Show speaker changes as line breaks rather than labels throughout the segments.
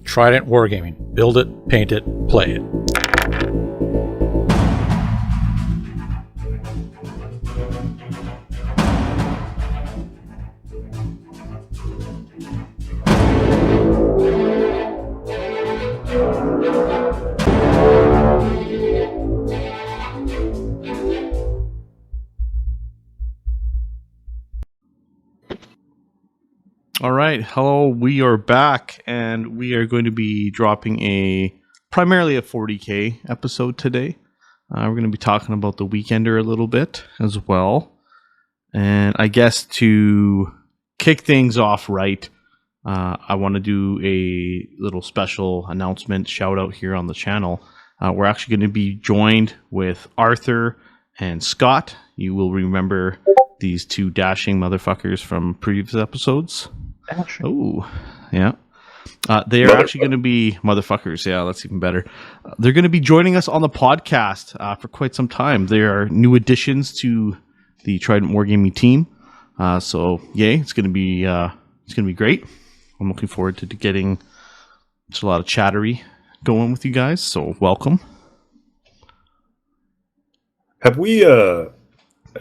Trident Wargaming. Build it, paint it, play it.
All right, hello, we are back, and we are going to be dropping primarily a 40K episode today. We're going to be talking about the Weekender a little bit as well. And I guess to kick things off right, I want to do a little special announcement, shout out here on the channel. We're actually going to be joined with Arthur and Scott. You will remember these two dashing motherfuckers from previous episodes. Oh, yeah. They are actually going to be motherfuckers. Yeah, that's even better. They're going to be joining us on the podcast for quite some time. They are new additions to the Trident Wargaming team. So, yay! It's going to be great. I'm looking forward to getting just a lot of chattery going with you guys. So, welcome.
Have we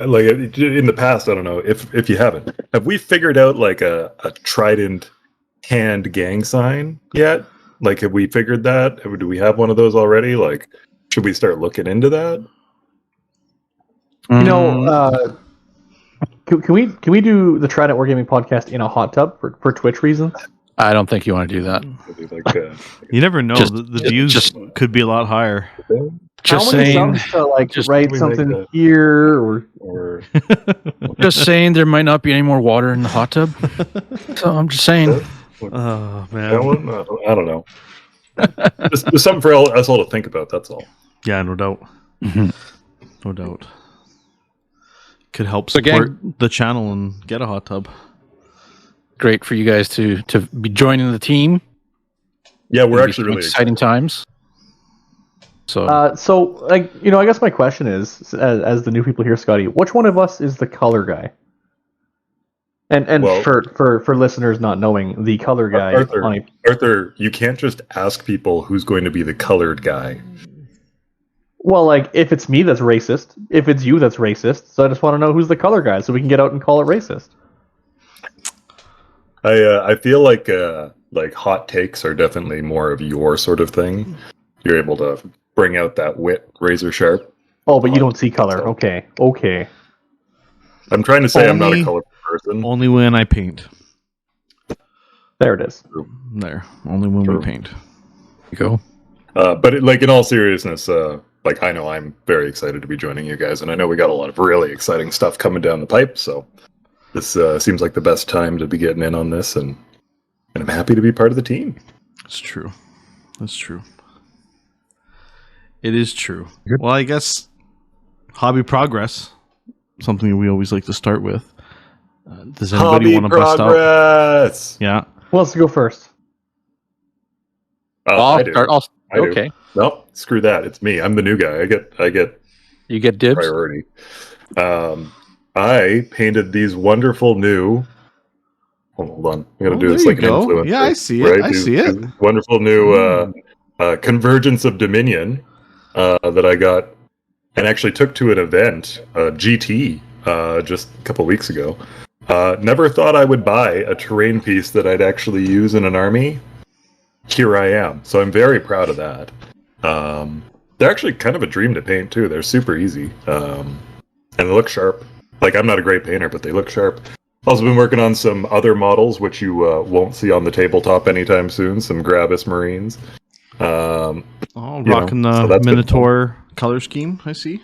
like in the past, I don't know if you haven't, have we figured out like a Trident hand gang sign yet? Like, have we figured that? Do we have one of those already? Like, should we start looking into that?
You know, can we do the Trident Wargaming podcast in a hot tub for Twitch reasons?
I don't think you want to do that.
Like,
You never know. The views could be a lot higher.
Just
How many
saying.
subs to, like,
Just
write
we
something
make
here
or
Just saying, there might not be any more water in the hot tub. So I'm just saying.
Oh,
that
man.
one? I don't know. Just something for us all to think about. That's all.
Yeah, no doubt.
Mhm.
No doubt. Could help
So
support
again-
the channel and get a hot tub.
Great for you guys to be joining the team.
Yeah, we're
Maybe
actually
some
really
exciting times. So
so, like, you know, I guess my question is, as the new people here, Scotty, which one of us is the color guy? And
Well-
for listeners not knowing, the color guy.
Arthur, you can't just ask people who's going to be the colored guy.
Well, like, if it's me, that's racist. If it's you, that's racist. So I just want to know who's the color guy, so we can get out and call it racist.
I feel like hot takes are definitely more of your sort of thing. You're able to bring out that wit razor sharp.
Oh, but you don't see color. Okay.
I'm trying to say I'm not a
Only-
colorful person.
Only when I paint.
There it is.
There. Only when
True.
we paint.
you go.
But like in all seriousness, like I know I'm very excited to be joining you guys, and I know we got a lot of really exciting stuff coming down the pipe. So this seems like the best time to be getting in on this, and I'm happy to be part of the team.
It's true. That's true. It is true.
Good.
Well, I guess hobby progress, something we always like to start with. Does anybody
Hobby
want to bust out?
progress.
Yeah.
Who wants to go first?
I do. I do.
Okay.
Nope, screw that. It's me. I'm the new guy. I get
You get dibs.
priority. I painted these wonderful new. Hold on, I gotta
Oh,
do this
there
like
you
an
go.
influencer.
Yeah, I see it. I see it.
These wonderful new Convergence of Dominion that I got and actually took to an event, GT, just a couple weeks ago. Never thought I would buy a terrain piece that I'd actually use in an army. Here I am. So I'm very proud of that. They're actually kind of a dream to paint too. They're super easy. And they look sharp. Like, I'm not a great painter, but they look sharp. Also been working on some other models, which you won't see on the tabletop anytime soon. Some Gravis Marines.
Oh,
You
rocking
know, so
the
that's been
Minotaur color scheme, I see.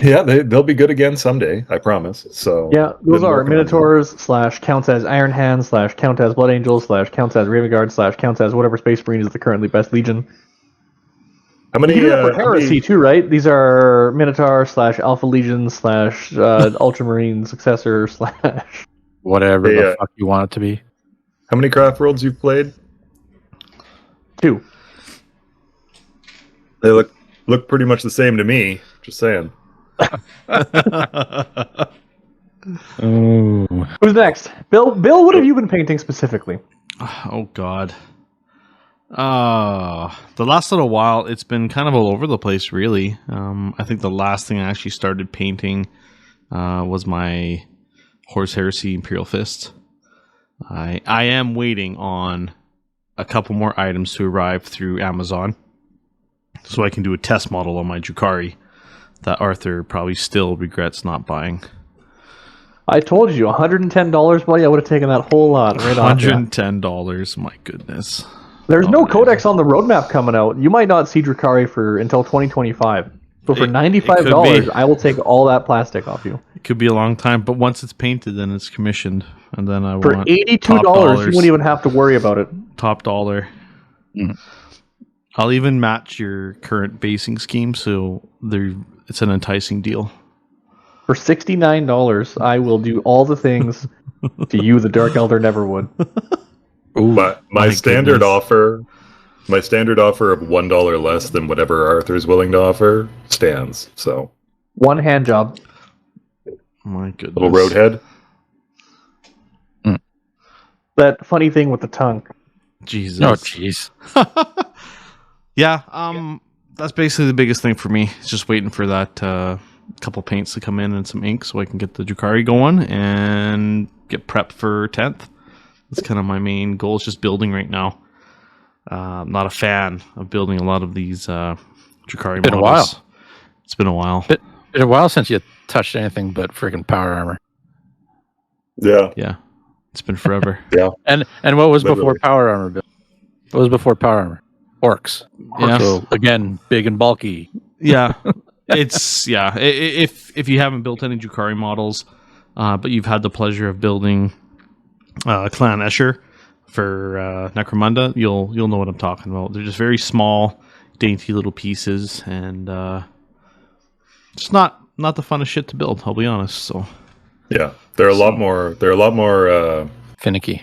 Yeah, they'll be good again someday, I promise. So
Yeah, those
been
are
working on them.
Minotaurs / counts as Iron Hands / counts as Blood Angels / counts as Raven Guard / counts as whatever Space Marine is the currently best Legion.
How many?
You can do that for
how many-
Heresy too, right? These are Minotaur / Alpha Legion / Ultramarine Successor /
Whatever
Hey,
the fuck you want it to be.
How many craft worlds you've played?
2.
They look pretty much the same to me. Just saying.
Oh.
Who's next? Bill, what have you been painting specifically?
Oh, God. The last little while, it's been kind of all over the place, really. I think the last thing I actually started painting was my Horse Heresy Imperial Fist. I am waiting on a couple more items to arrive through Amazon, so I can do a test model on my Drukhari that Arthur probably still regrets not buying.
I told you, $110, buddy. I would have taken that whole lot right off.
$110, my goodness.
There's no codex on the roadmap coming out. You might not see Drukhari until 2025. So for $95, I will take all that plastic off you.
It could be a long time, but once it's painted, then it's commissioned, and then I
for
want
$82, you wouldn't even have to worry about it.
Top dollar. I'll even match your current basing scheme, so it's an enticing deal.
For $69, I will do all the things to you the Dark Elder never would.
Ooh, my standard
goodness.
offer, of $1 less than whatever Arthur's willing to offer stands. So
One hand job.
My goodness.
little roadhead.
That funny thing with the tongue.
Jesus.
Oh, jeez.
Yeah, that's basically the biggest thing for me. It's just waiting for that couple paints to come in and some ink so I can get the Drukhari going and get prepped for 10th. That's kind of my main goal. Is just building right now. I'm not a fan of building a lot of these Drukhari
Been a
models.
while.
It's been a while.
Been a while since you touched anything but freaking power armor.
Yeah.
Yeah, it's been forever.
And what was before
Literally.
power armor, Bill? What was before power armor? Orcs.
Yeah.
So again, big and bulky.
Yeah, it's If you haven't built any Drukhari models, but you've had the pleasure of building Clan Escher for Necromunda, you'll know what I'm talking about. They're just very small, dainty little pieces, and it's not the funnest shit to build. I'll be honest. So
Yeah. They're a lot more
Finicky.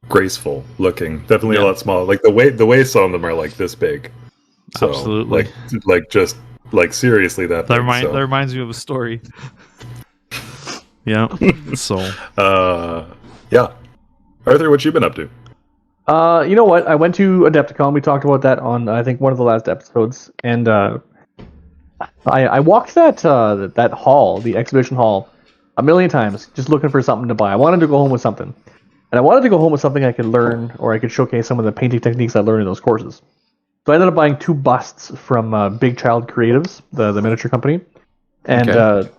graceful looking. Definitely
Yeah.
a lot smaller. Like the waists on them are like this big. So,
Absolutely.
like seriously that big.
that reminds me of a story. Yeah. So
yeah. Arthur, what you been up to?
You know what? I went to Adepticon. We talked about that on, I think, one of the last episodes. And I walked that hall, the exhibition hall, a million times, just looking for something to buy. I wanted to go home with something. And I wanted to go home with something I could learn, or I could showcase some of the painting techniques I learned in those courses. So I ended up buying 2 busts from Big Child Creatives, the miniature company. And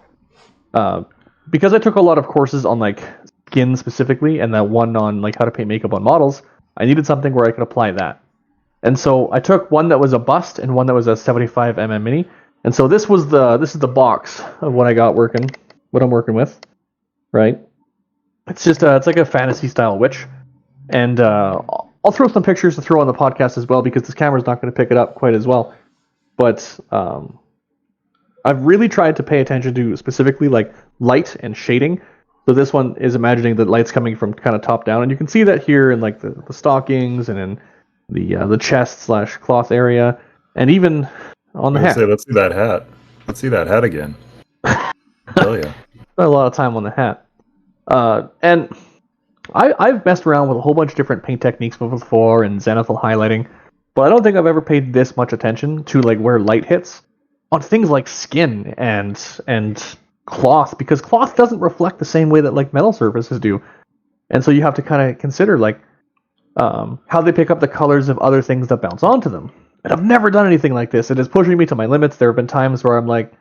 because I took a lot of courses on like skin specifically, and that one on like how to paint makeup on models, I needed something where I could apply that. And so I took one that was a bust and one that was a 75mm mini. And so this is the box of what I got working, what I'm working with, right? It's just it's like a fantasy style witch, and I'll throw some pictures to throw on the podcast as well because this camera's not going to pick it up quite as well. But I've really tried to pay attention to specifically like light and shading. So this one is imagining the light's coming from kind of top down, and you can see that here in like the stockings and in the chest / cloth area, and even on the hat.
Let's see that hat. Let's see that hat again. Hell yeah.
Spent a lot of time on the hat. And I've messed around with a whole bunch of different paint techniques before and zenithal highlighting, but I don't think I've ever paid this much attention to like where light hits on things like skin and cloth, because cloth doesn't reflect the same way that like metal surfaces do, and so you have to kind of consider like how they pick up the colors of other things that bounce onto them. And I've never done anything like this. It is pushing me to my limits. There have been times where I'm like,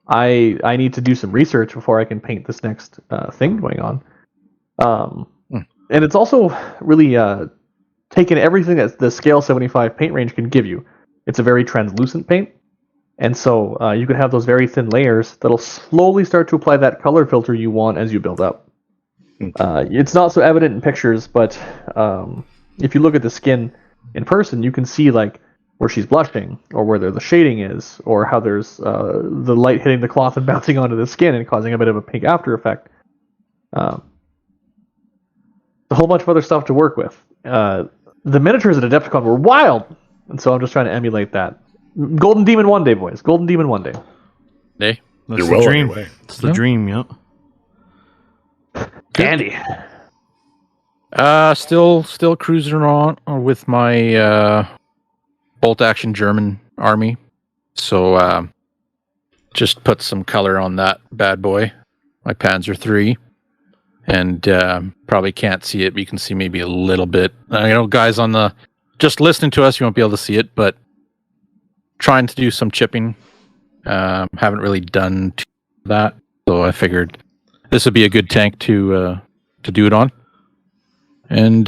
I need to do some research before I can paint this next thing going on. And it's also really taken everything that the Scale 75 paint range can give you. It's a very translucent paint, and so you can have those very thin layers that'll slowly start to apply that color filter you want as you build up. It's not so evident in pictures, but if you look at the skin in person, you can see like where she's blushing, or where the shading is, or how there's the light hitting the cloth and bouncing onto the skin and causing a bit of a pink after effect. A whole bunch of other stuff to work with. The miniatures at Adepticon were wild, and so I'm just trying to emulate that. Golden Demon one day, boys. Golden Demon one day.
Hey,
that's
You're
the
well on
dream.
your way.
It's the dream, yeah.
Candy.
Still cruising around with my bolt action German army. So just put some color on that bad boy, my Panzer III, and probably can't see it, but you can see maybe a little bit. Guys on the just listening to us, you won't be able to see it, but trying to do some chipping. Haven't really done that, so I figured this would be a good tank to do it on. And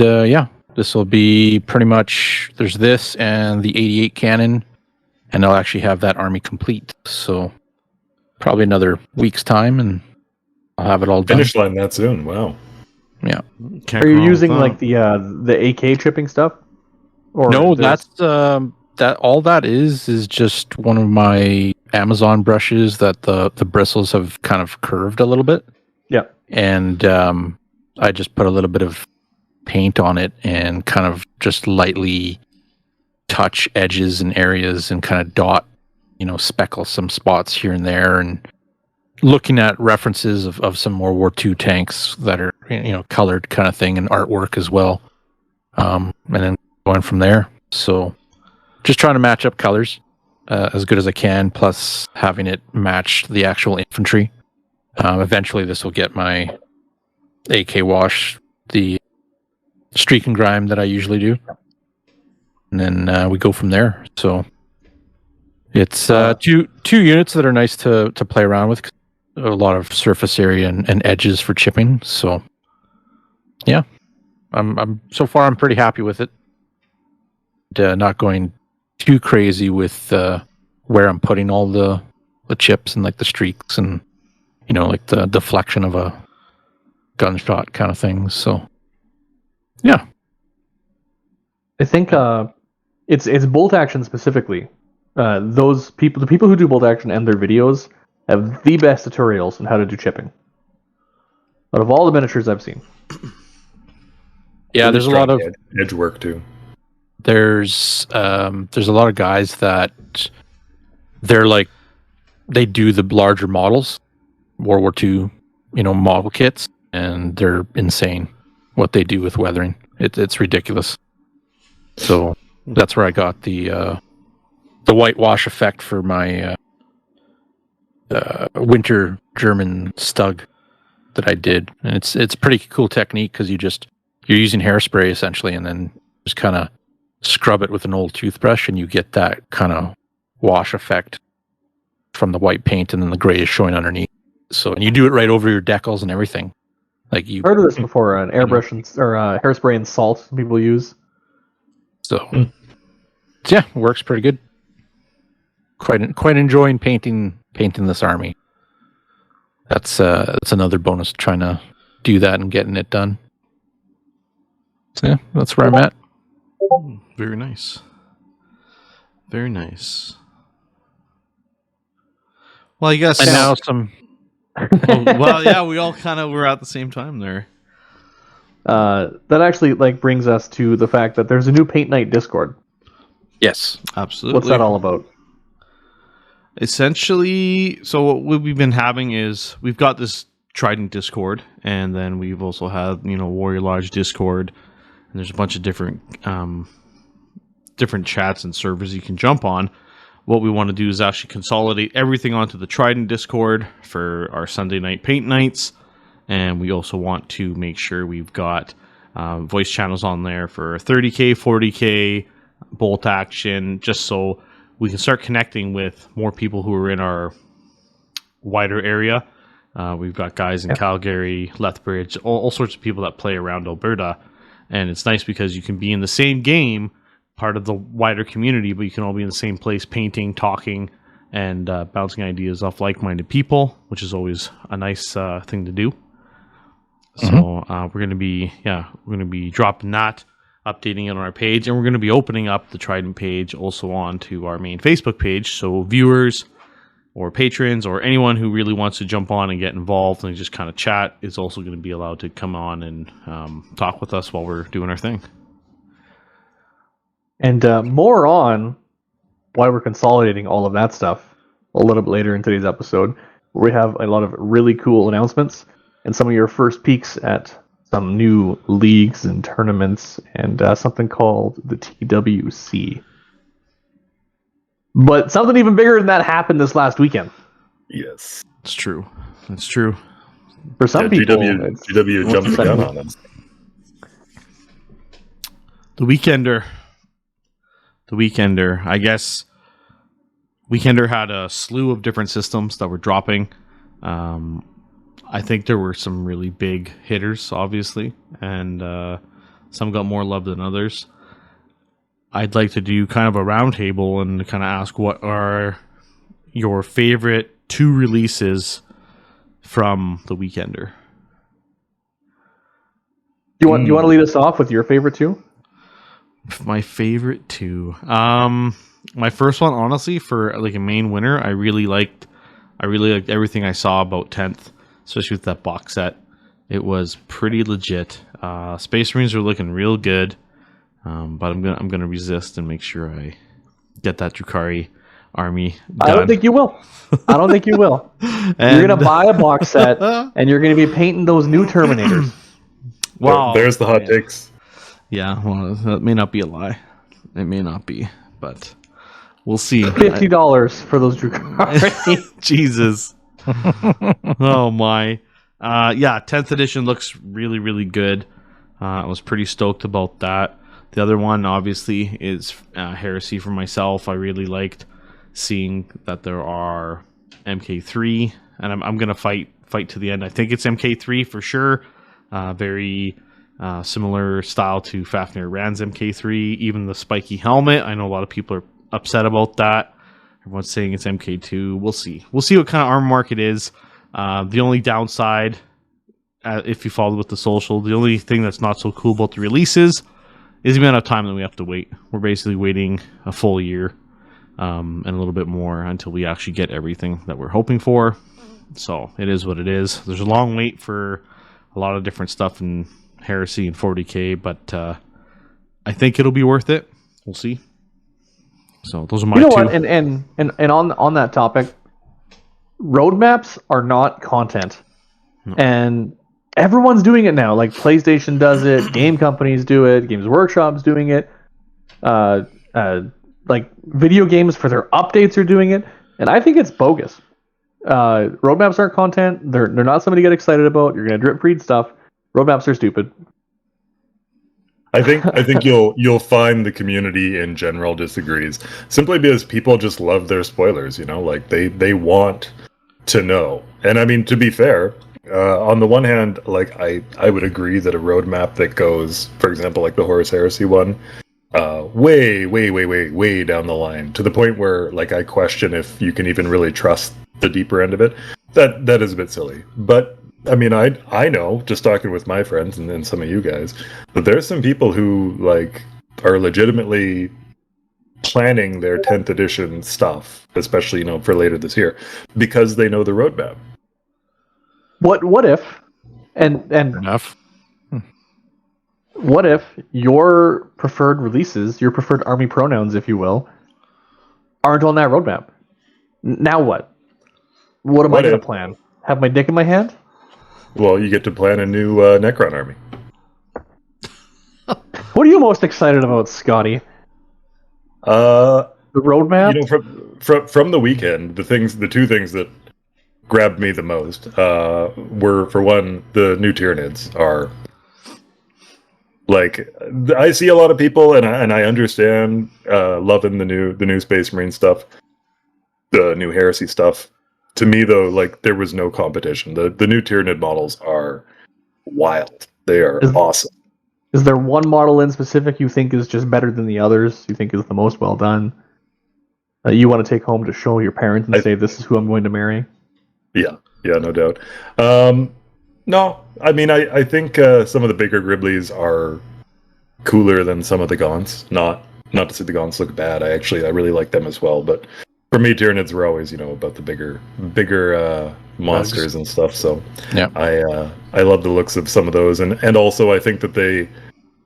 this will be pretty much, there's this and the 88 cannon, and I'll actually have that army complete. So probably another week's time, and I'll have it all done.
Finish line that soon. Wow.
Yeah.
Can't
Are you
go wrong
using
with
like the AK chipping stuff? Or
No,
there's-
that's that. All that is just one of my Amazon brushes that the bristles have kind of curved a little bit.
Yeah.
And I just put a little bit of paint on it and kind of just lightly touch edges and areas and kind of dot, speckle some spots here and there, and looking at references of some World War II tanks that are, colored kind of thing, and artwork as well. And then going from there. So just trying to match up colors as good as I can, plus having it match the actual infantry. Eventually this will get my AK wash, the streak and grime that I usually do. And then we go from there. So it's two units that are nice to play around with. A lot of surface area and edges for chipping. So yeah, I'm so far I'm pretty happy with it. Not going too crazy with where I'm putting all the chips and like the streaks and like the deflection of a gunshot kind of things. So yeah,
I think it's bolt action specifically. The people who do bolt action and their videos have the best tutorials on how to do chipping out of all the miniatures I've seen.
yeah. There's a lot of
edge work too.
there's a lot of guys that they're like they do the larger models, World War II, model kits, and they're insane what they do with weathering. It's ridiculous. So that's where I got the whitewash effect for my winter German Stug that I did, and it's pretty cool technique because you're using hairspray essentially, and then just kind of scrub it with an old toothbrush, and you get that kind of wash effect from the white paint, and then the gray is showing underneath. So, and you do it right over your decals and everything. Like you
Heard of this before? An airbrush or hairspray and salt people use.
So, yeah, it works pretty good. Quite enjoying painting this army. That's another bonus, trying to do that and getting it done. So yeah, that's where I'm at.
Very nice. Very nice. Well, I guess.
And now some.
Well, yeah, we all kind of were at the same time there.
That actually brings us to the fact that there's a new Paint Night Discord.
Yes.
Absolutely.
What's that all about?
Essentially, so what we've been having is we've got this Trident Discord, and then we've also had Warrior Lodge Discord, and there's a bunch of different chats and servers you can jump on. What we want to do is actually consolidate everything onto the Trident Discord for our Sunday night paint nights, and we also want to make sure we've got voice channels on there for 30K, 40K, bolt action, just so we can start connecting with more people who are in our wider area. We've got guys in Calgary, Lethbridge, all sorts of people that play around Alberta. And it's nice because you can be in the same game, part of the wider community, but you can all be in the same place, painting, talking, and bouncing ideas off like-minded people, which is always a nice thing to do. So we're going to be dropping that, updating it on our page, and we're going to be opening up the Trident page also onto our main Facebook page. So viewers or patrons or anyone who really wants to jump on and get involved and just kind of chat is also going to be allowed to come on and talk with us while we're doing our thing.
And more on why we're consolidating all of that stuff a little bit later in today's episode, where we have a lot of really cool announcements and some of your first peeks at some new leagues and tournaments and something called the TWC. But something even bigger than that happened this last weekend.
Yes.
It's true. It's true.
For some people,
GW jumped the gun on us.
The Weekender. I guess Weekender had a slew of different systems that were dropping. I think there were some really big hitters, obviously, and some got more love than others. I'd like to do kind of a roundtable and kind of ask what are your favorite 2 releases from the Weekender.
You want to lead us off with your favorite 2?
My favorite 2. My first one, honestly, for like a main winner, I really liked everything I saw about 10th, especially with that box set. It was pretty legit. Space Marines are looking real good, but I'm gonna resist and make sure I get that Drukhari army done.
I don't think you will. You're gonna buy a box set and you're gonna be painting those new Terminators.
Wow,
there's the hot takes.
Yeah, well, that may not be a lie. It may not be, but we'll see.
$50 for those Drukhari.
Jesus. Oh my. Yeah, 10th edition looks really, really good. I was pretty stoked about that. The other one, obviously, is Heresy for myself. I really liked seeing that there are MK3, and I'm going to fight to the end. I think it's MK3 for sure. Very similar style to Fafnir Rand's MK3. Even the spiky helmet, I know a lot of people are upset about that. Everyone's saying it's MK2. We'll see. We'll see what kind of armor market is. The only downside, if you follow with the social, the only thing that's not so cool about the releases is the amount of time that we have to wait. We're basically waiting a full year and a little bit more until we actually get everything that we're hoping for. So it is what it is. There's a long wait for a lot of different stuff in Heresy and 40K, but I think it'll be worth it. We'll see. So those are my two.
What? And on that topic, roadmaps are not content.
No.
And everyone's doing it now. Like PlayStation does it, game companies do it, Games Workshop's doing it. Like video games for their updates are doing it, and I think it's bogus. Roadmaps aren't content. They're not something to get excited about. You're gonna drip feed stuff. Roadmaps are stupid.
I think you'll find the community in general disagrees simply because people just love their spoilers. Like they want to know. And I mean, to be fair, on the one hand, like I would agree that a roadmap that goes, for example, like the Horus Heresy one, way down the line to the point where like I question if you can even really trust the deeper end of it. That is a bit silly, but. I mean, I know, just talking with my friends and some of you guys, that there's some people who like are legitimately planning their 10th edition stuff, especially for later this year, because they know the roadmap.
What if and
Enough.
What if your preferred releases, your preferred army pronouns, if you will, aren't on that roadmap? Now what? What am I going to plan? Have my dick in my hand?
Well, you get to plan a new Necron army.
What are you most excited about, Scotty?
The
roadmap?
From the weekend, the two things that grabbed me the most were, for one, the new Tyranids are like, I see a lot of people and I understand loving the new Space Marine stuff, the new Heresy stuff. To me, though, like, there was no competition. The new Tyranid models are wild. They are awesome.
Is there one model in specific you think is just better than the others? You think is the most well done? You want to take home to show your parents and say, this is who I'm going to marry? Yeah,
no doubt. No, I mean, I think some of the bigger Griblies are cooler than some of the Gaunts. Not to say the Gaunts look bad. I really like them as well, but for me, Tyranids were always, about the bigger monsters and stuff. So
yeah,
I love the looks of some of those, and also I think that they,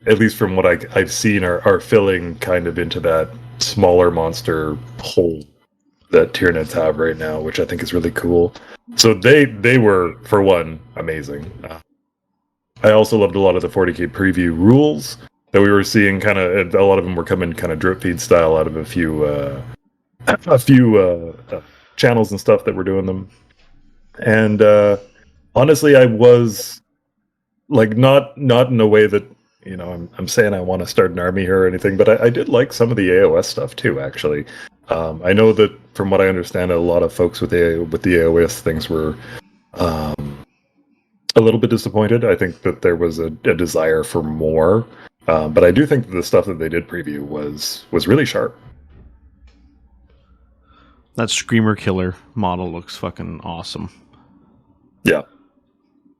at least from what I've seen, are filling kind of into that smaller monster hole that Tyranids have right now, which I think is really cool. So they were, for one, amazing. I also loved a lot of the 40k preview rules that we were seeing. Kind of a lot of them were coming kind of drip feed style out of a few channels and stuff that were doing them. And honestly, I was like not in a way that, you know, I'm saying I want to start an army here or anything, but I did like some of the AOS stuff too. Actually, I know that from what I understand, a lot of folks with the AOS things were a little bit disappointed. I think that there was a desire for more, but I do think that the stuff that they did preview was really sharp.
That Screamer Killer model looks fucking awesome.
Yeah.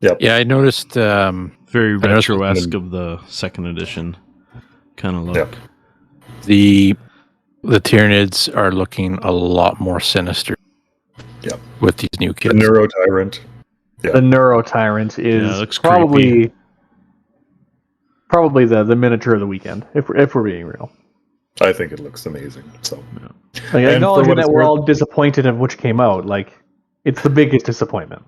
Yep.
Yeah, I noticed.
Very
I noticed
retro-esque of the second edition kind of look.
Yep.
the Tyranids are looking a lot more sinister.
Yep.
With these new
The
kids.
Neuro Tyrant. Yeah.
The Neuro Tyrant is
Yeah, it looks
probably the miniature of the weekend, if we're being real.
I think it looks amazing. So
Like,
And
acknowledging
for what
that
it's
we're
worth-
all disappointed of which came out, like, it's the biggest disappointment.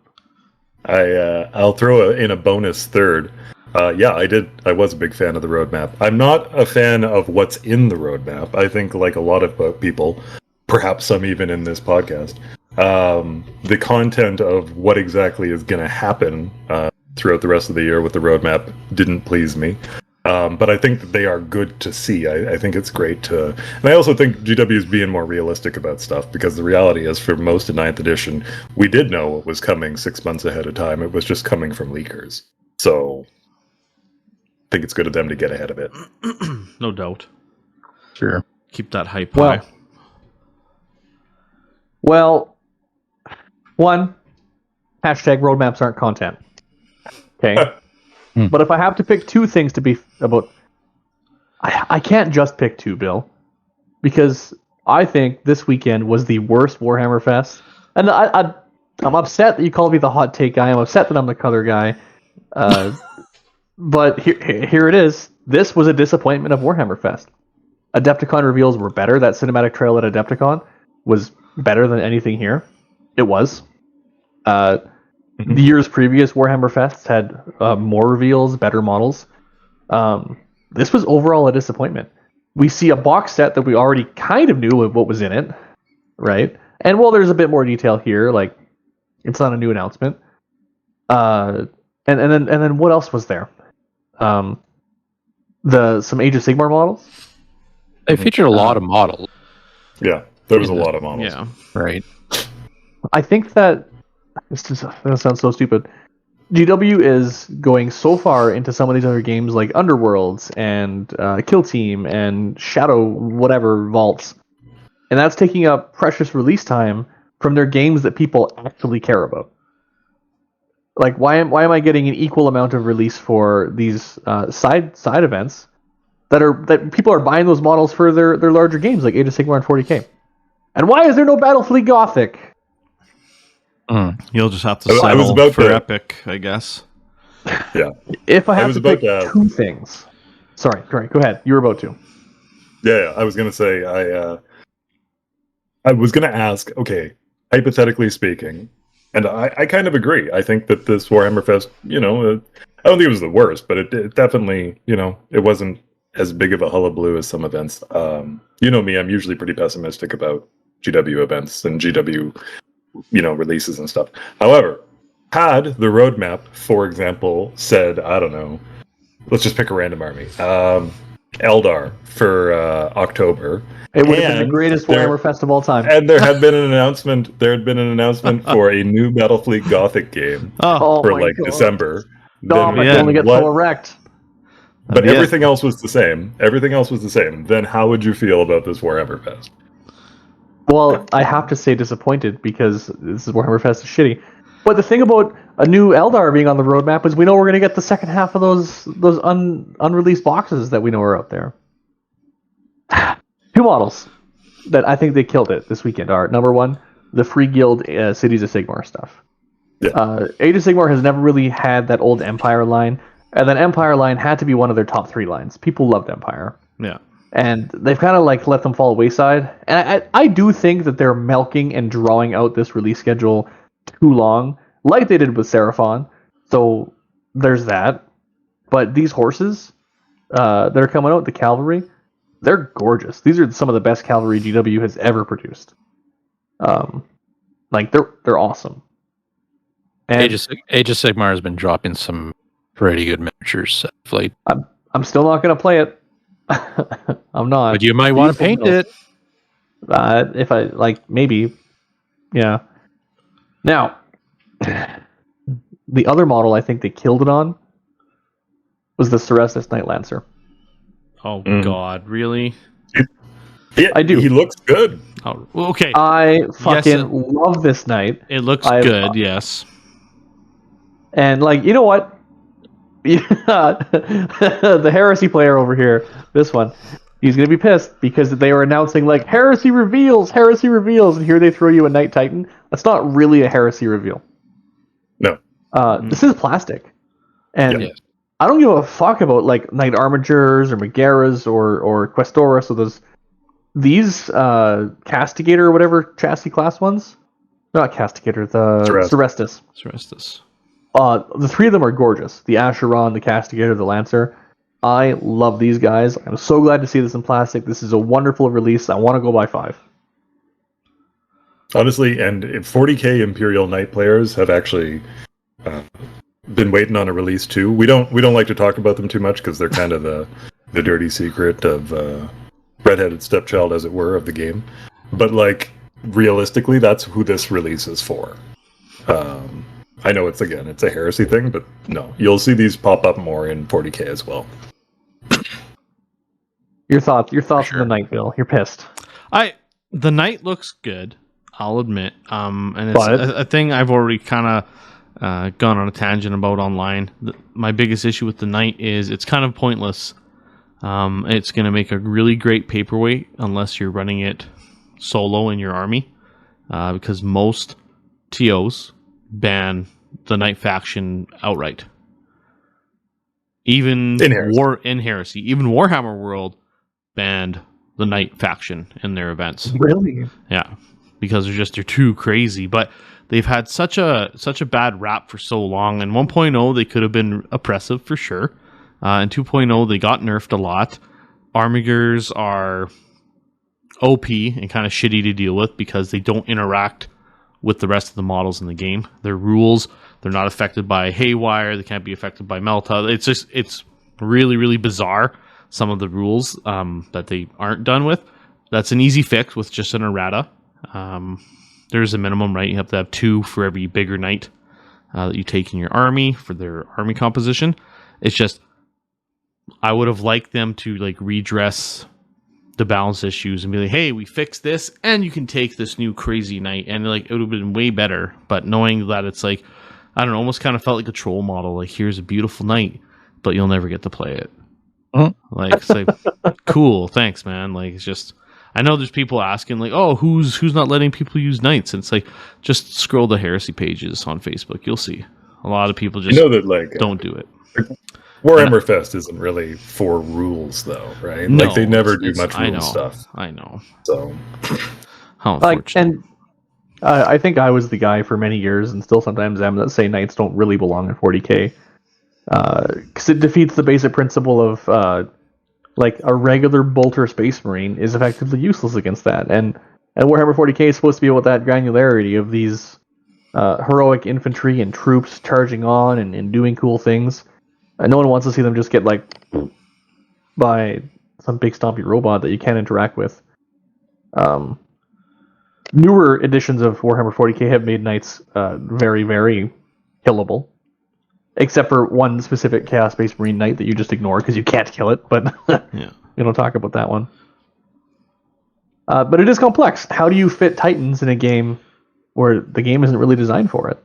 I'll throw in a bonus third. Yeah, I was a big fan of the roadmap. I'm not a fan of what's in the roadmap. I think, like a lot of people, perhaps some even in this podcast, the content of what exactly is going to happen throughout the rest of the year with the roadmap didn't please me. But I think that they are good to see. I think it's great to... And I also think GW is being more realistic about stuff, because the reality is, for most of 9th edition, we did know what was coming 6 months ahead of time. It was just coming from leakers. So I think it's good of them to get ahead of it.
No doubt.
Sure.
Keep that hype
Well,
high.
Well, one, hashtag roadmaps aren't content. Okay. But if I have to pick two things to be about, I can't just pick two, Bill, because I think this weekend was the worst Warhammer Fest. And I'm upset that you called me the hot take guy. I'm upset that I'm the color guy. But here it is. This was a disappointment of Warhammer Fest. Adepticon reveals were better. That cinematic trail at Adepticon was better than anything here. It was. The years previous Warhammer Fests had more reveals, better models. This was overall a disappointment. We see a box set that we already kind of knew what was in it, right? And while there's a bit more detail here, like, it's not a new announcement. And then what else was there? Some Age of Sigmar models.
They featured a lot of models,
Yeah, there was a lot of models.
Yeah.
right?
I think that this sounds so stupid. GW is going so far into some of these other games like Underworlds and Kill Team and Shadow whatever Vaults, and that's taking up precious release time from their games that people actually care about. Like, why am I getting an equal amount of release for these side events that people are buying those models for their larger games like Age of Sigmar and 40k? And why is there no Battlefleet Gothic?
You'll just have to
I was
settle
about
for
to-
Epic, I guess.
Yeah.
If I have
was
to
about
pick
to-
two things. Sorry, go ahead. You were about to.
Yeah, I was gonna say I was gonna ask. Okay, hypothetically speaking, and I kind of agree. I think that this Warhammer Fest, I don't think it was the worst, but it definitely, it wasn't as big of a hullabaloo as some events. You know me, I'm usually pretty pessimistic about GW events and GW, releases and stuff. However, had the roadmap, for example, said, I don't know, let's just pick a random army. Eldar for October.
It would have been the
And
greatest
there-
Warhammer Fest of all time.
And there had been an announcement. There had been an announcement for a new Battlefleet Gothic game
Oh,
for
my
like
God.
December.
Stop,
Then
I can only get
what-
so erect.
But
Yeah.
everything else was the same. Everything else was the same. Then how would you feel about this Warhammer Fest?
Well, I have to say disappointed because this is Warhammer Fest is shitty. But the thing about a new Eldar being on the roadmap is we know we're going to get the second half of those unreleased boxes that we know are out there. Two models that I think they killed it this weekend are, number one, the Free Guild Cities of Sigmar stuff.
Yeah.
Age of Sigmar has never really had that old Empire line, and that Empire line had to be one of their top three lines. People loved Empire.
yeah.
And they've kind of like let them fall wayside. And I do think that they're milking and drawing out this release schedule too long, like they did with Seraphon. So there's that. But these horses that are coming out, the cavalry, they're gorgeous. These are some of the best cavalry GW has ever produced. Like they're awesome. And
Age of Sigmar has been dropping some pretty good miniatures of late.
I'm still not going to play it. I'm not.
But you might want to paint it.
If I like, maybe. Yeah. Now, the other model I think they killed it on was the Cerestus Night Lancer.
Oh God, really?
Yeah,
I do.
He looks good.
Oh, well, okay.
I fucking love this knight.
It looks good, yes.
And like, you know what? The Heresy player over here, this one, he's gonna be pissed because they were announcing like Heresy reveals, and here they throw you a Knight Titan. That's not really a Heresy reveal.
No.
This is plastic, and
Yeah.
I don't give a fuck about like Knight Armigers or Megaras or Questoris or these Castigator or whatever chassis class ones. Not Castigator, the Cerestus.
Cerestus.
The three of them are gorgeous. The Acheron, the Castigator, the Lancer. I love these guys. I'm so glad to see this in plastic. This is a wonderful release. I want to go buy 5.
Honestly, and 40k Imperial Knight players have actually been waiting on a release too. We don't like to talk about them too much because they're kind of the dirty secret of redheaded stepchild, as it were, of the game. But like realistically, that's who this release is for. I know it's a heresy thing, but no, you'll see these pop up more in 40k as well.
Your thoughts on the Knight, Bill? You're pissed.
The Knight looks good, I'll admit. And it's a thing I've already kind of gone on a tangent about online. My biggest issue with the Knight is it's kind of pointless. It's going to make a really great paperweight unless you're running it solo in your army, because most TOs ban the Knight faction outright. Even in Heresy, even Warhammer World banned the Knight faction in their events.
Really?
Yeah, because they're too crazy. But they've had such a bad rap for so long. And 1.0 they could have been oppressive for sure. And 2.0 they got nerfed a lot. Armigers are OP and kind of shitty to deal with because they don't interact with the rest of the models in the game. Their rules, they're not affected by Haywire. They can't be affected by Melta. It's really, really bizarre, some of the rules that they aren't done with. That's an easy fix with just an errata. There's a minimum, right? You have to have 2 for every bigger knight that you take in your army for their army composition. It's just, I would have liked them to like redress the balance issues and be like, hey, we fixed this and you can take this new crazy knight, and like it would have been way better. But knowing that it's like, I don't know, almost kind of felt like a troll model, like here's a beautiful knight but you'll never get to play it. Like it's like cool, thanks man. Like it's just, I know there's people asking like, oh, who's not letting people use knights, and it's like, just scroll the heresy pages on Facebook, you'll see a lot of people just don't do it.
Warhammer Fest isn't really for rules, though, right?
No,
like they never do much rule stuff.
I know.
So,
how unfortunate.
I think I was the guy for many years, and still sometimes am, that say knights don't really belong in 40k, because it defeats the basic principle of like a regular bolter space marine is effectively useless against that, and Warhammer 40k is supposed to be about that granularity of these heroic infantry and troops charging on and doing cool things. And no one wants to see them just get like by some big stompy robot that you can't interact with. Newer editions of Warhammer 40k have made knights very, very killable, except for one specific Chaos Space Marine knight that you just ignore because you can't kill it. But
yeah,
we don't talk about that one. But it is complex. How do you fit Titans in a game where the game isn't really designed for it?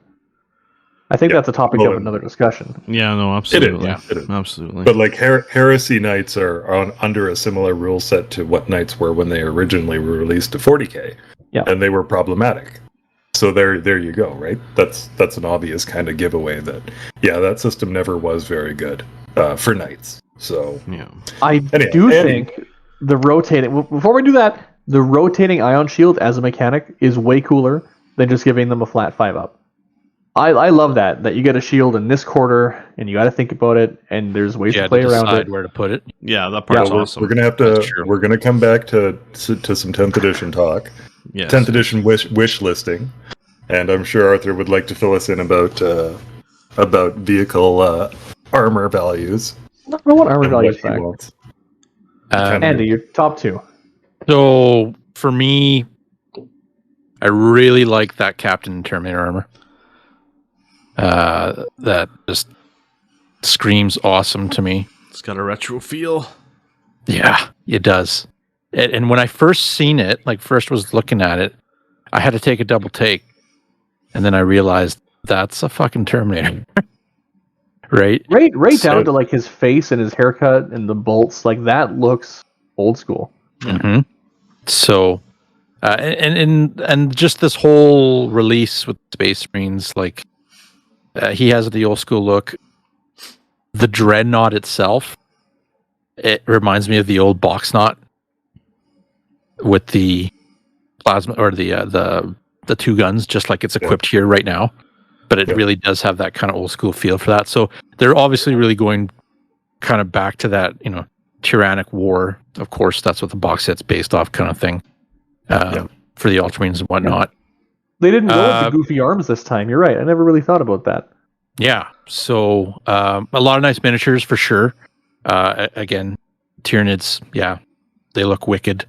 I think that's a topic of another discussion.
Yeah, no, absolutely.
It is.
Absolutely.
But like Heresy Knights are under a similar rule set to what Knights were when they originally were released to 40k.
Yeah.
And they were problematic. So there you go, right? That's an obvious kind of giveaway that, yeah, that system never was very good for Knights. So
yeah,
I think the rotating, before we do that, the rotating ion shield as a mechanic is way cooler than just giving them a flat 5-up. I love that you get a shield in this quarter, and you got to think about it, and there's ways to play around it.
where to put it.
Yeah, that part's
We're
awesome.
gonna have
That's
to.
true.
We're gonna come back to some 10th edition talk.
Yes.
10th edition wish listing, and I'm sure Arthur would like to fill us in about vehicle armor values.
I want armor
and what
values
he
back.
wants.
Andy, your top 2.
So for me, I really like that Captain Terminator armor. That just screams awesome to me.
It's got a retro feel.
Yeah, it does. And when I first seen it, like first was looking at it, I had to take a double take, and then I realized that's a fucking Terminator, right?
Right
So-
down to like his face and his haircut and the bolts, like that looks old school.
Mm-hmm. So, and just this whole release with Space Marines, like he has the old school look. The Dreadnought itself, it reminds me of the old box knot with the plasma or the two guns, just like it's equipped here right now. But it really does have that kind of old school feel for that. So they're obviously really going kind of back to that, tyrannic war. Of course, that's what the box set's based off, kind of thing. For the Ultramarines and whatnot.
They didn't go with the goofy arms this time. You're right. I never really thought about that.
Yeah. So a lot of nice miniatures for sure. Again, Tyranids, yeah, they look wicked.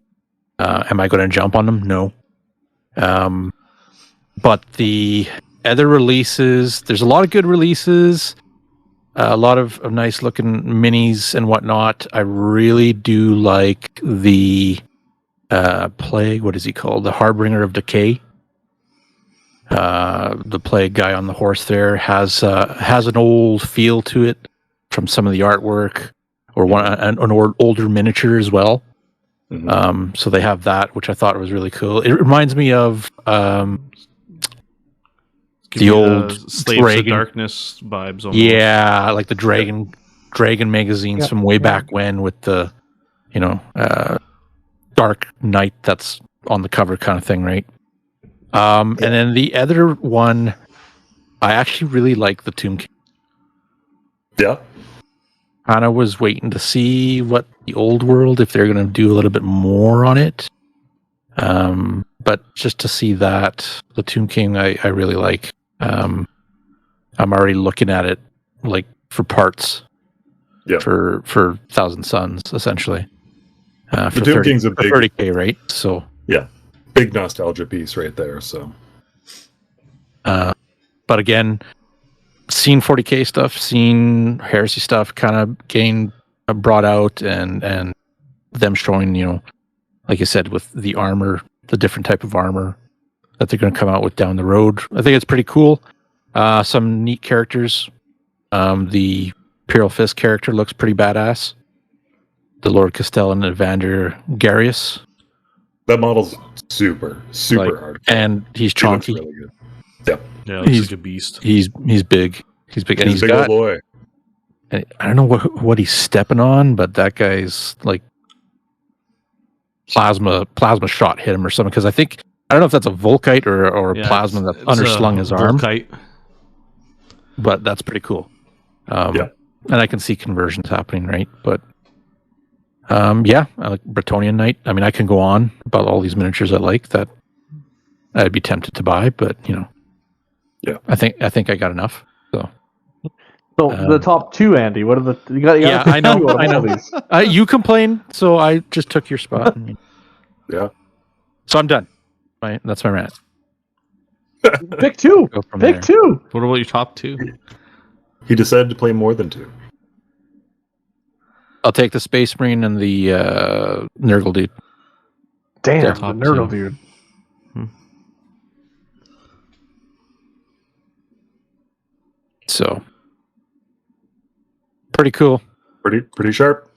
Am I going to jump on them? No. But the other releases, there's a lot of good releases, a lot of nice looking minis and whatnot. I really do like the Plague. What is he called? The Harbinger of Decay. The Plague guy on the horse there has an old feel to it from some of the artwork, or an older miniature as well.
Mhm.
So they have that, which I thought was really cool. It reminds me of the old
Slaves of
Dragon.
Darkness vibes. Almost.
Yeah, like the Dragon magazines from way back when, with the Dark Knight that's on the cover kind of thing, right? And then the other one, I actually really like the Tomb King.
Yeah.
Kind of was waiting to see what the old world, if they're going to do a little bit more on it. But just to see that, the Tomb King, I really like. I'm already looking at it like for parts.
Yeah.
For Thousand Suns, essentially.
The Tomb King's a big
30K, right? So
yeah, big nostalgia piece right there. So,
but again, seen 40K stuff, seen Heresy stuff, kind of getting brought out, and them showing, like I said, with the armor, the different type of armor that they're going to come out with down the road. I think it's pretty cool. Some neat characters. The Imperial Fist character looks pretty badass. The Lord Castellan and Evander Garius.
that model's super hard.
And he's
He looks
chonky.
really good. Yep.
Yeah, looks
He's-
like a beast.
He's big. He's big, and
He's
he's
a big
got.
old boy.
And I don't know what he's stepping on, but that guy's like plasma shot hit him or something. Because I don't know if that's a Volkite or
Yeah,
plasma that
it's
underslung
a
his arm,
Volkite.
but that's pretty cool.
Yeah.
And I can see conversions happening, right? But yeah, I like Bretonian Knight. I mean, I can go on about all these miniatures I like that I'd be tempted to buy, but
Yeah.
I think I got enough. So
So the top 2, Andy. What are the? You got
Yeah, I know, I know.
These.
You complain, so I just took your spot.
Yeah.
So I'm done. That's my rant.
Pick 2.
Go from
Pick
there.
2.
What about your top 2?
He decided to play more than 2.
I'll take the Space Marine and the Nurgle dude.
Damn, the
top
Nurgle
2.
dude.
So pretty cool.
Pretty sharp.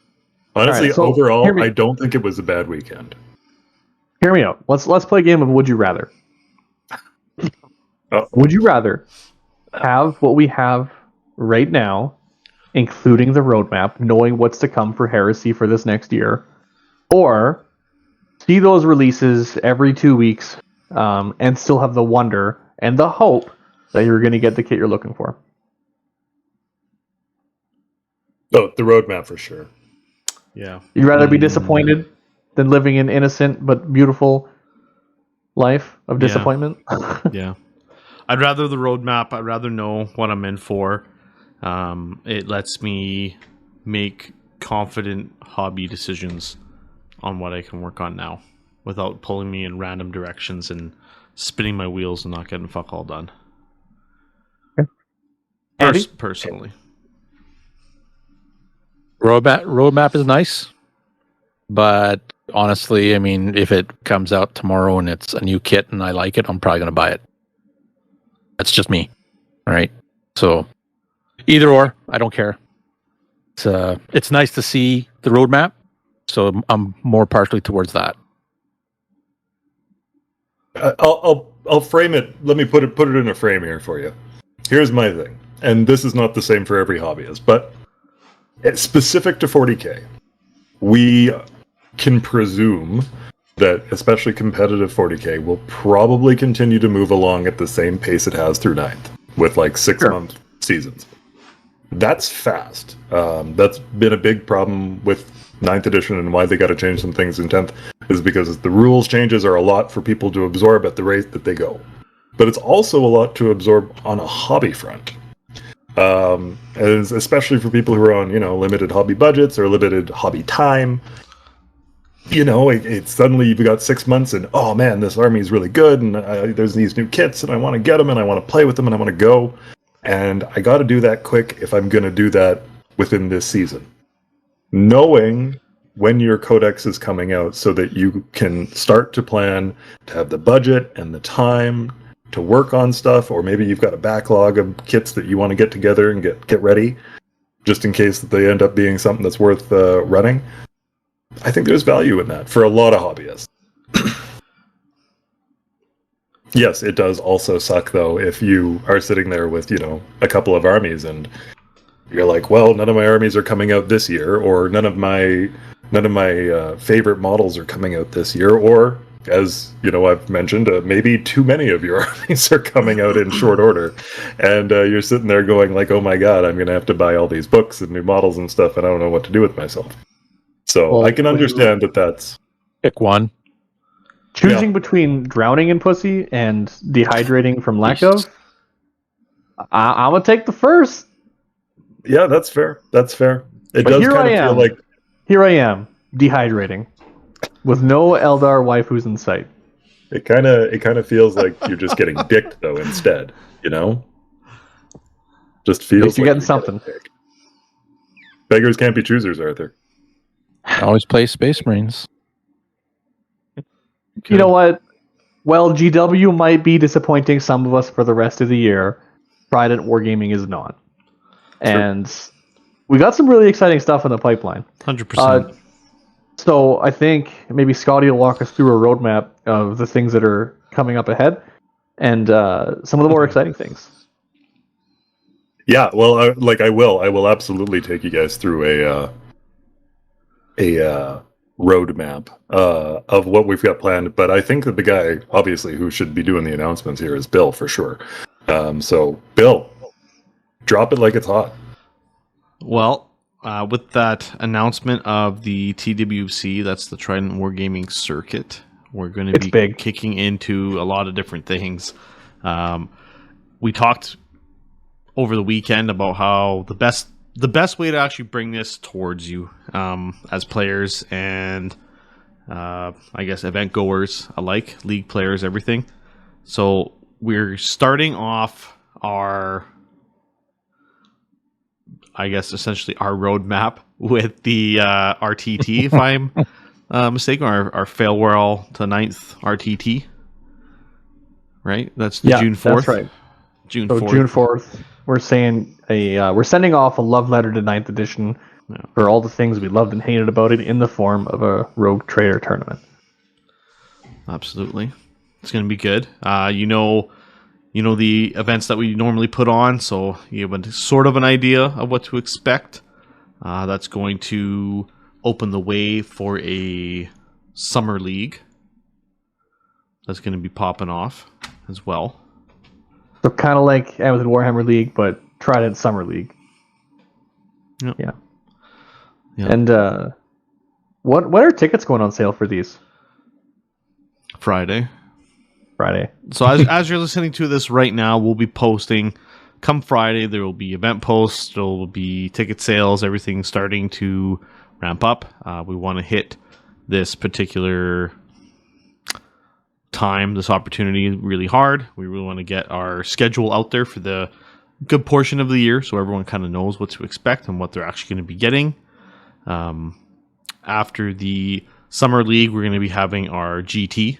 Honestly,
Alright, so
overall,
hear me-
I don't think it was a bad weekend.
Hear me out. Let's play a game of Would You Rather.
Oh.
Would you rather have what we have right now, including the roadmap, knowing what's to come for Heresy for this next year, or see those releases every 2 weeks and still have the wonder and the hope that you're going to get the kit you're looking for.
Oh, the roadmap for sure.
Yeah.
You'd rather be disappointed than living an innocent but beautiful life of disappointment.
Yeah. I'd rather the roadmap. I'd rather know what I'm in for. It lets me make confident hobby decisions on what I can work on now without pulling me in random directions and spinning my wheels and not getting fuck all done.
Andy?
Personally.
Roadmap is nice, but honestly, I mean, if it comes out tomorrow and it's a new kit and I like it, I'm probably going to buy it. That's just me. All right. So either or, I don't care. It's nice to see the roadmap, so I'm more partially towards that.
I'll frame it. Let me put it in a frame here for you. Here's my thing, and this is not the same for every hobbyist, but it's specific to 40K. We can presume that especially competitive 40K will probably continue to move along at the same pace it has through 9th, with like 6-month seasons. That's fast. That's been a big problem with 9th edition and why they got to change some things in 10th is because the rules changes are a lot for people to absorb at the rate that they go. But it's also a lot to absorb on a hobby front. And especially for people who are on, limited hobby budgets or limited hobby time. It's suddenly you've got 6 months and, oh man, this army is really good and there's these new kits and I want to get them and I want to play with them and I want to go. And I got to do that quick if I'm going to do that within this season. Knowing when your codex is coming out so that you can start to plan to have the budget and the time to work on stuff, or maybe you've got a backlog of kits that you want to get together and get ready, just in case that they end up being something that's worth running. I think there's value in that for a lot of hobbyists. Yes, it does also suck, though, if you are sitting there with, a couple of armies and you're like, well, none of my armies are coming out this year, or none of my favorite models are coming out this year, or, as, I've mentioned, maybe too many of your armies are coming out in short order, and you're sitting there going like, oh my god, I'm going to have to buy all these books and new models and stuff, and I don't know what to do with myself. So I can understand that that's...
Pick one.
Choosing between drowning in pussy and dehydrating from lack of, I'm gonna take the first.
Yeah, that's fair. That's fair. It
But
does
here
kind
I
of feel
am.
like...
Here I am, dehydrating, with no Eldar waifus in sight.
It kind of feels like you're just getting dicked, though, instead, Just feels
At least you're
like
getting something.
dicked. Beggars can't be choosers, Arthur.
I always play Space Marines.
You know what? Well, GW might be disappointing some of us for the rest of the year. Trident Wargaming is not. And we got some really exciting stuff in the pipeline.
100%.
So I think maybe Scotty will walk us through a roadmap of the things that are coming up ahead and some of the more exciting things.
Yeah, well, I will absolutely take you guys through a roadmap of what we've got planned. But I think that the guy, obviously, who should be doing the announcements here is Bill, for sure. So, Bill, drop it like it's hot.
Well, with that announcement of the TWC, that's the Trident Wargaming Circuit, we're going to be kicking into a lot of different things. We talked over the weekend about how the best way to actually bring this towards you as players and I guess event goers alike, league players, everything. So we're starting off essentially our roadmap with the RTT, if I'm mistaken, our Failwell to 9th RTT. Right? That's June 4th.
That's right.
June
4th. We're saying we're sending off a love letter to 9th edition for all the things we loved and hated about it in the form of a Rogue Trader tournament.
Absolutely. It's going to be good. You know the events that we normally put on, so you have a sort of an idea of what to expect. That's going to open the way for a summer league. That's going to be popping off as well.
So kind of like Amazon Warhammer League, but Trident Summer League.
Yep.
Yeah.
Yeah.
And what are tickets going on sale for these?
Friday.
So
as you're listening to this right now, we'll be posting. Come Friday, there will be event posts. There will be ticket sales. Everything starting to ramp up. We want to hit this particular time, this opportunity, really hard. We really want to get our schedule out there for the good portion of the year, so everyone kind of knows what to expect and what they're actually going to be getting. After the Summer League, we're going to be having our GT,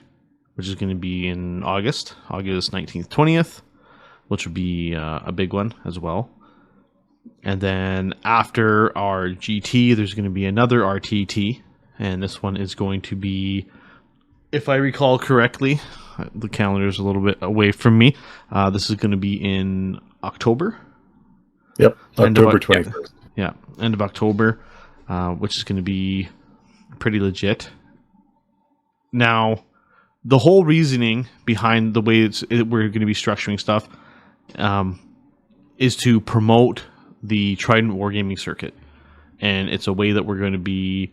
which is going to be in August 19th, 20th, which would be a big one as well. And then after our GT, there's going to be another RTT, and this one is going to be, if I recall correctly, the calendar is a little bit away from me. This is going to be in October.
Yep, October 21st.
Yeah, end of October, which is going to be pretty legit. Now, the whole reasoning behind the way we're going to be structuring stuff is to promote the Trident Wargaming Circuit. And it's a way that we're going to be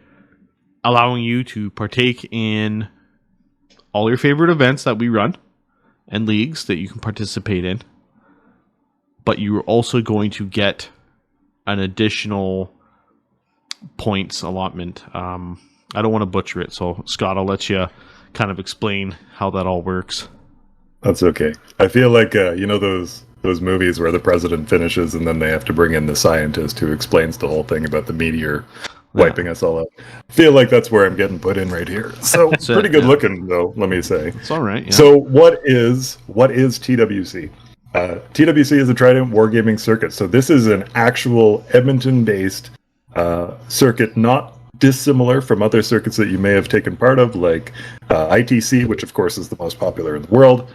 allowing you to partake in all your favorite events that we run and leagues that you can participate in. But you're also going to get an additional points allotment. I don't want to butcher it, so Scott, I'll let you kind of explain how that all works.
That's okay. I feel like those movies where the president finishes and then they have to bring in the scientist who explains the whole thing about the meteor wiping us all out. I feel like that's where I'm getting put in right here. So pretty good looking, though, let me say.
It's all right. Yeah.
So what is TWC? TWC is a Trident Wargaming Circuit. So this is an actual Edmonton-based circuit, not dissimilar from other circuits that you may have taken part of, like ITC, which of course is the most popular in the world,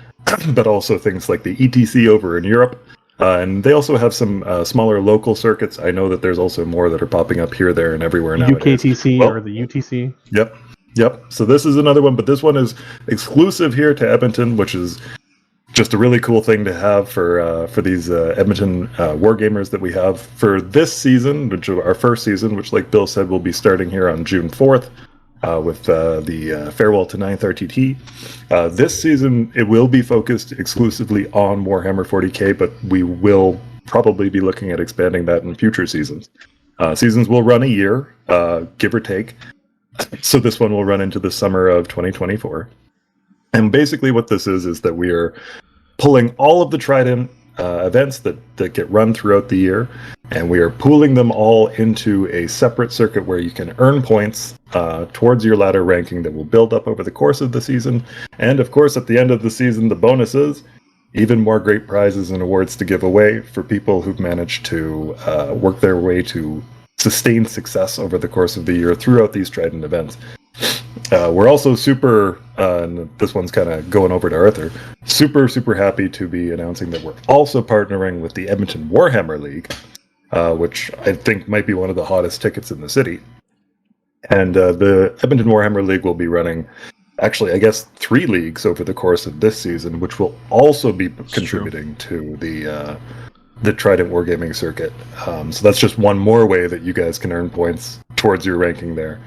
but also things like the ETC over in Europe. And they also have some smaller local circuits. I know that there's also more that are popping up here, there, and everywhere now.
UKTC or the UTC.
Yep. So this is another one, but this one is exclusive here to Edmonton, which is just a really cool thing to have for these Edmonton wargamers that we have for this season, which is our first season, which, like Bill said, will be starting here on June 4th with the Farewell to 9th RTT. This season, it will be focused exclusively on Warhammer 40k, but we will probably be looking at expanding that in future seasons. Seasons will run a year, give or take. So this one will run into the summer of 2024. And basically what this is that we are pulling all of the Trident events that get run throughout the year, and we are pooling them all into a separate circuit where you can earn points towards your ladder ranking that will build up over the course of the season. And of course, at the end of the season, the bonus is even more great prizes and awards to give away for people who've managed to work their way to sustained success over the course of the year throughout these Trident events. We're also super, and this one's kind of going over to Arthur, super happy to be announcing that we're also partnering with the Edmonton Warhammer League, which I think might be one of the hottest tickets in the city. And the Edmonton Warhammer League will be running, actually, I guess, 3 leagues over the course of this season, which will also be contributing to the Trident Wargaming Circuit. So that's just one more way that you guys can earn points towards your ranking there.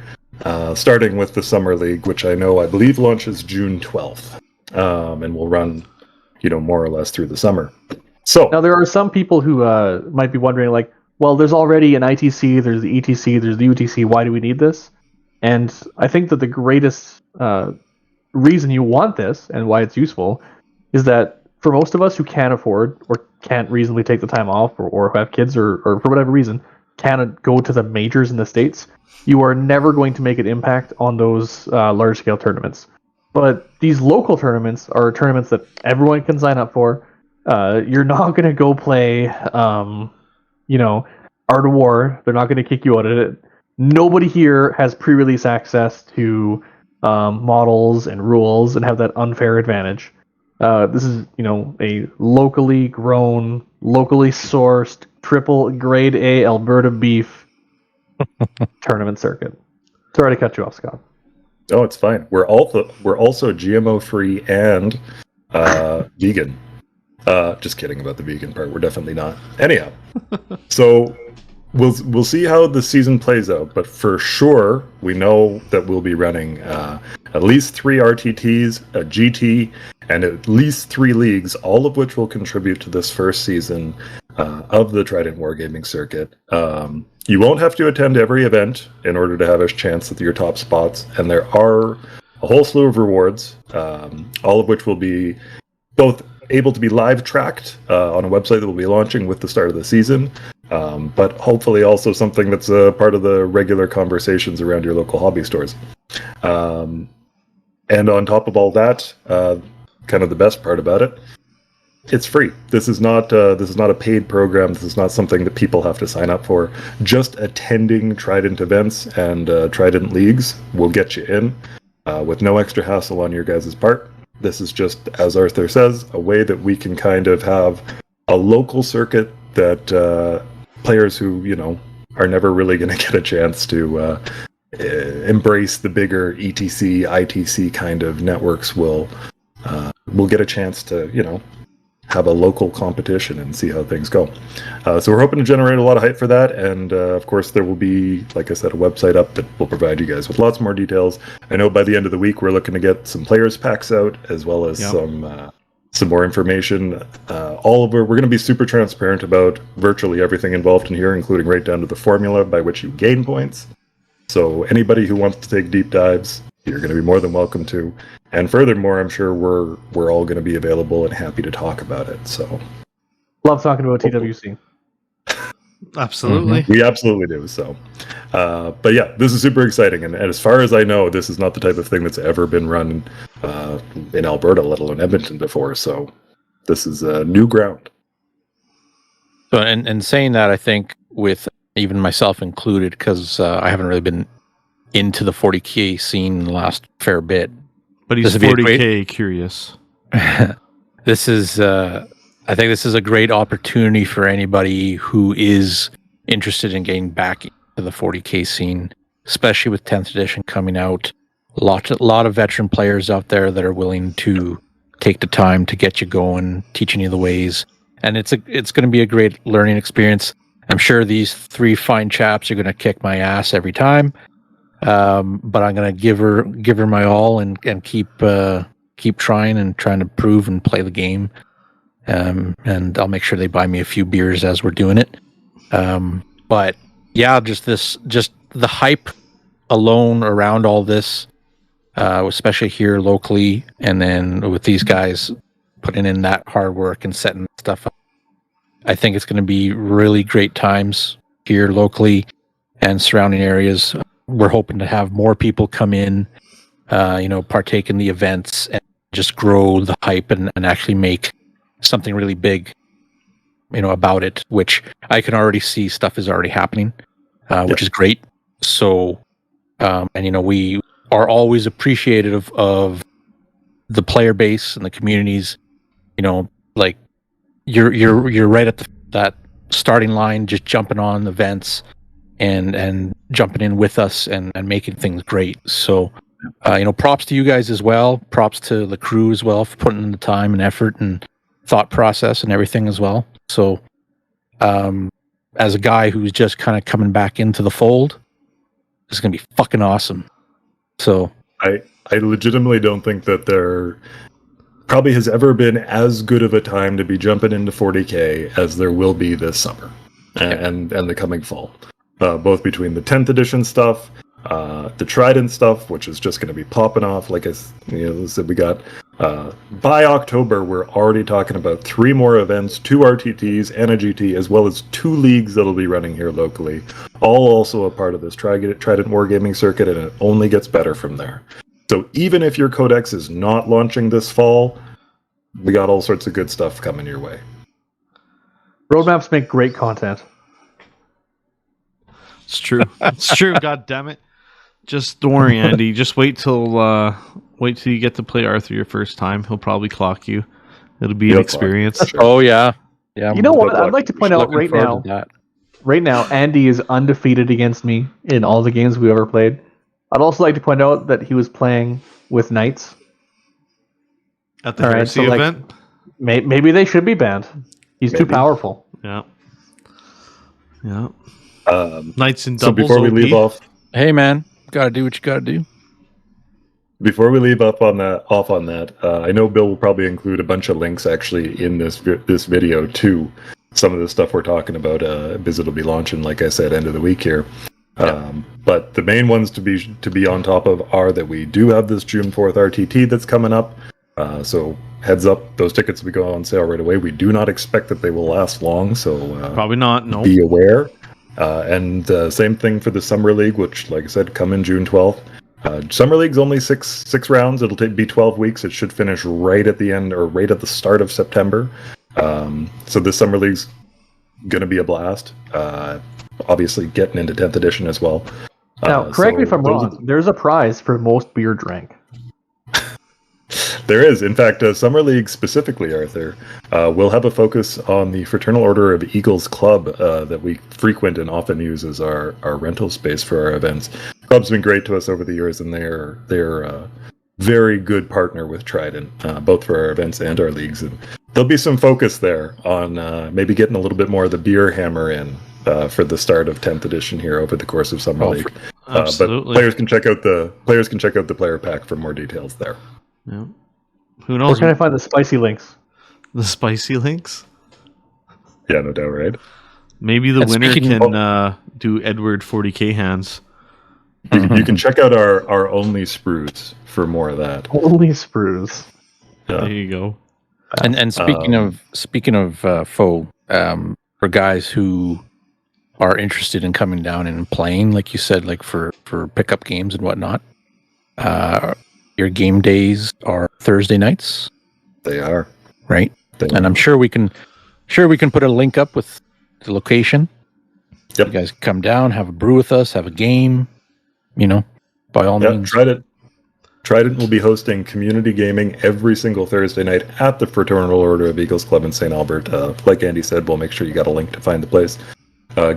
Starting with the Summer League, which I believe launches June 12th, and will run, more or less through the summer. So
now there are some people who might be wondering, like, well, there's already an ITC, there's the ETC, there's the UTC. Why do we need this? And I think that the greatest reason you want this and why it's useful is that for most of us who can't afford or can't reasonably take the time off or have kids or for whatever reason can't go to the majors in the States, you are never going to make an impact on those large-scale tournaments. But these local tournaments are tournaments that everyone can sign up for. You're not going to go play, Art of War. They're not going to kick you out of it. Nobody here has pre-release access to models and rules and have that unfair advantage. This is, a locally grown, locally sourced, triple grade A Alberta beef tournament circuit. Sorry to cut you off, Scott.
Oh, it's fine. We're also GMO free and vegan. Just kidding about the vegan part. We're definitely not. Anyhow, so we'll see how the season plays out. But for sure, we know that we'll be running at least 3 RTTs, a GT, and at least 3 leagues, all of which will contribute to this first season of the Trident Wargaming Circuit. You won't have to attend every event in order to have a chance at your top spots, and there are a whole slew of rewards, all of which will be both able to be live tracked on a website that will be launching with the start of the season, but hopefully also something that's a part of the regular conversations around your local hobby stores. And on top of all that, kind of the best part about it, it's free. This is not a paid program. This is not something that people have to sign up for. Just attending Trident events and Trident leagues will get you in with no extra hassle on your guys' part. This is just, as Arthur says, a way that we can kind of have a local circuit that players who, are never really going to get a chance to embrace the bigger ETC, ITC kind of networks will get a chance to, have a local competition and see how things go. So we're hoping to generate a lot of hype for that, and of course there will be, like I said, a website up that will provide you guys with lots more details. I know by the end of the week we're looking to get some players packs out, as well as some more information. We're going to be super transparent about virtually everything involved in here, including right down to the formula by which you gain points. So anybody who wants to take deep dives, you're going to be more than welcome to. And furthermore, I'm sure we're all going to be available and happy to talk about it. So,
love talking about TWC.
Absolutely.
We absolutely do. So, but yeah, this is super exciting. And as far as I know, this is not the type of thing that's ever been run in Alberta, let alone Edmonton before. So this is new ground.
So, and saying that, I think with even myself included, because I haven't really been into the 40K scene the last fair bit.
But he's 40K curious.
This is, I think this is a great opportunity for anybody who is interested in getting back into the 40K scene, especially with 10th edition coming out. A lot of veteran players out there that are willing to take the time to get you going, teaching you the ways. And it's going to be a great learning experience. I'm sure these 3 fine chaps are going to kick my ass every time. But I'm gonna give her my all and keep trying to prove and play the game. And I'll make sure they buy me a few beers as we're doing it. But yeah, just the hype alone around all this, especially here locally, and then with these guys putting in that hard work and setting stuff up, I think it's going to be really great times here locally and surrounding areas. We're hoping to have more people come in, partake in the events and just grow the hype and actually make something really big, about it, which I can already see stuff is already happening, which is great. So, we are always appreciative of the player base and the communities, like you're right at that starting line, just jumping on events and jumping in with us and making things great. So, props to you guys as well. Props to the crew as well for putting in the time and effort and thought process and everything as well. So, as a guy who's just kind of coming back into the fold, it's going to be fucking awesome. So,
I legitimately don't think that there probably has ever been as good of a time to be jumping into 40K as there will be this summer and the coming fall. Both between the 10th edition stuff, the Trident stuff, which is just going to be popping off. Like I said, we got by October, we're already talking about 3 more events, 2 RTTs and a GT, as well as 2 leagues that'll be running here locally. All also a part of this Trident Wargaming Circuit, and it only gets better from there. So even if your codex is not launching this fall, we got all sorts of good stuff coming your way.
Roadmaps make great content.
It's true. It's true. God damn it! Just don't worry, Andy. Just wait till you get to play Arthur your first time. He'll probably clock you. It'll be an experience.
Sure.
Oh yeah.
You know what? I'd like to point out right now, Andy is undefeated against me in all the games we've ever played. I'd also like to point out that he was playing with knights.
At the Heresy event?
Maybe they should be banned. He's too
Maybe.
powerful.
Yeah. Yeah.
Um,
Knights and
so
doubles.
before we
OP.
leave off,
Hey, man, gotta do what you gotta do.
Before we leave off on that, I know Bill will probably include a bunch of links actually in this video to some of the stuff we're talking about. Because it'll be launching, like I said, end of the week here. But the main ones to be on top of are that we do have this June 4th RTT that's coming up. So heads up, those tickets will go on sale right away. We do not expect that they will last long, so
Probably not. No.
be aware. And same thing for the Summer League, which, like I said, come in June 12th. Summer League's only six rounds. It'll be 12 weeks. It should finish right at the end or right at the start of September. So this Summer League's going to be a blast. Obviously, getting into 10th edition as well.
Now, correct me if I'm
those-
wrong. There's a prize for most beer drank.
There is. In fact, Summer League specifically, Arthur, will have a focus on the Fraternal Order of Eagles Club that we frequent and often use as our rental space for our events. The club's been great to us over the years, and they're a very good partner with Trident, both for our events and our leagues. And there'll be some focus there on maybe getting a little bit more of the beer hammer in for the start of 10th edition here over the course of Summer League.
Absolutely.
But players can check out the player pack for more details there.
Yeah. Who
Where
knows?
can I find the spicy links?
The spicy links.
Yeah, no doubt, right?
Maybe the
And
winner
speaking
can do Edward 40k hands.
You can check out our only sprues for more of that.
Holy sprues.
Yeah.
There you go.
And speaking of foe, for guys who are interested in coming down and playing, like you said, like for pickup games and whatnot, your game days are Thursday nights,
They are.
right?
They
And I'm sure we can put a link up with the location.
Yep.
You guys come down, have a brew with us, have a game. By all
Yep,
means.
Trident will be hosting community gaming every single Thursday night at the Fraternal Order of Eagles Club in St. Albert. Like Andy said, we'll make sure you got a link to find the place.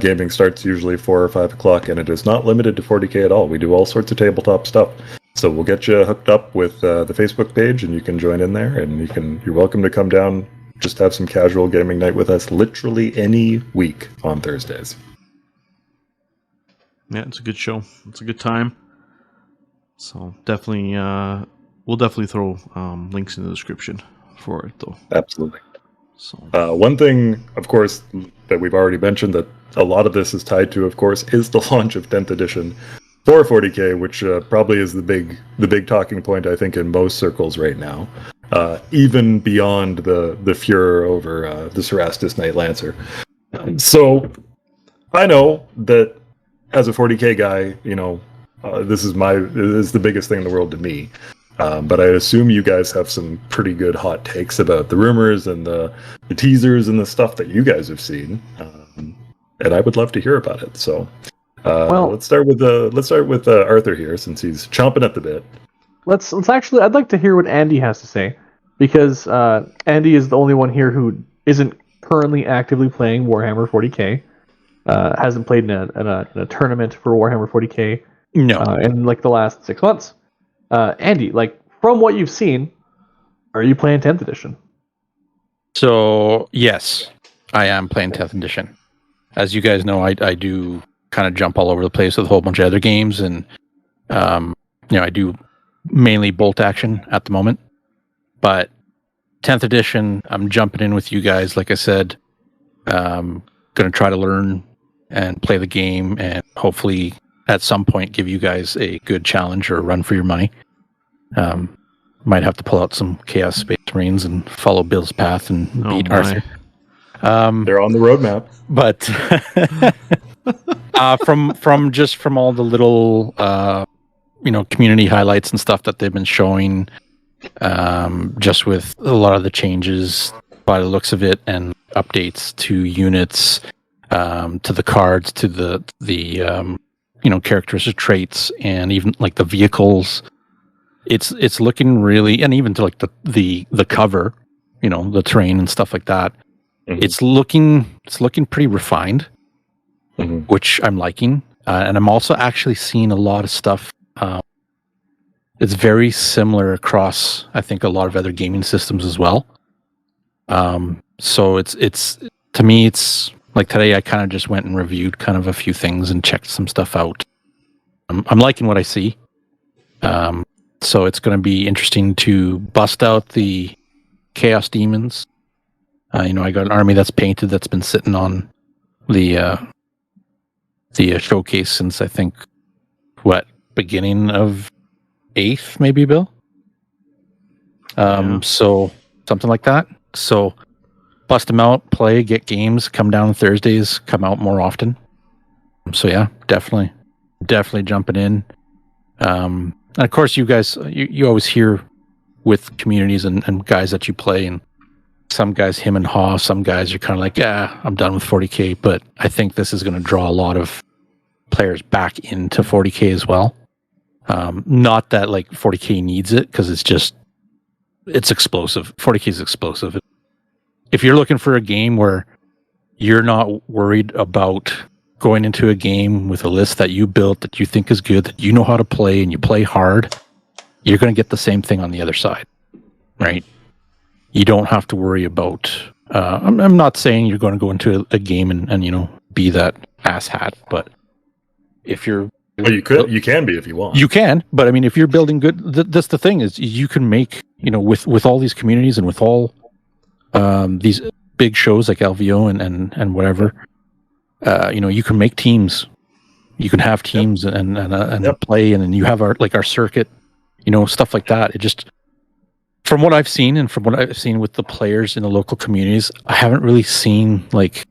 Gaming starts usually 4 or 5 o'clock, and it is not limited to 40k at all. We do all sorts of tabletop stuff. So we'll get you hooked up with the Facebook page, and you can join in there, and you're welcome to come down, just have some casual gaming night with us literally any week on Thursdays.
Yeah, it's a good show. It's a good time. So definitely, we'll definitely throw links in the description for it, though.
Absolutely.
So
One thing, of course, that we've already mentioned that a lot of this is tied to, of course, is the launch of 10th edition for 40k, which probably is the big talking point, I think, in most circles right now, even beyond the furor over the Cerastus Knight Lancer. So I know that as a 40k guy, this is the biggest thing in the world to me. But I assume you guys have some pretty good hot takes about the rumors and the teasers and the stuff that you guys have seen, and I would love to hear about it. So, let's start with Arthur here, since he's chomping at the bit.
Let's actually. I'd like to hear what Andy has to say, because Andy is the only one here who isn't currently actively playing Warhammer 40k. Hasn't played in a tournament for Warhammer 40k
No.
in like the last 6 months. Andy, like from what you've seen, are you playing 10th edition?
So yes, I am playing 10th edition. As you guys know, I do kind of jump all over the place with a whole bunch of other games, and I do mainly bolt action at the moment. But 10th edition, I'm jumping in with you guys. Like I said, going to try to learn and play the game, and hopefully at some point give you guys a good challenge or a run for your money. Might have to pull out some Chaos Space Marines and follow Bill's path and beat Arthur.
They're on the roadmap.
But from all the little community highlights and stuff that they've been showing, just with a lot of the changes by the looks of it and updates to units, to the cards, to the characteristic traits, and even like the vehicles, it's looking really, and even to like the cover, the terrain and stuff like that.
Mm-hmm.
It's looking pretty refined,
Mm-hmm.
which I'm liking, and I'm also actually seeing a lot of stuff. It's very similar across, I think, a lot of other gaming systems as well. So it's to me, it's like today I kind of just went and reviewed kind of a few things and checked some stuff out. I'm liking what I see. So it's going to be interesting to bust out the Chaos Demons. I got an army that's painted that's been sitting on the showcase since I think beginning of 8th, maybe, Bill. So something like that. So bust them out, play, get games, come down on Thursdays, come out more often. So yeah, definitely jumping in. And of course, you guys, you always hear with communities and guys that you play, and some guys him and haw, some guys you're kind of like, yeah, I'm done with 40K. But I think this is going to draw a lot of players back into 40K as well. Not that like 40K needs it, because it's explosive. 40K is explosive. If you're looking for a game where you're not worried about going into a game with a list that you built that you think is good, that you know how to play, and you play hard, you're going to get the same thing on the other side, right? You don't have to worry about. I'm not saying you're going to go into a game and be that asshat, but if you're,
well, you can be if you want.
You can, but I mean, if you're building good, that's the thing, is you can make, with all these communities and with all these big shows like LVO and whatever, you can make teams. You can have teams and play, and then you have our circuit, stuff like that. It just, from what I've seen and from what I've seen with the players in the local communities, I haven't really seen like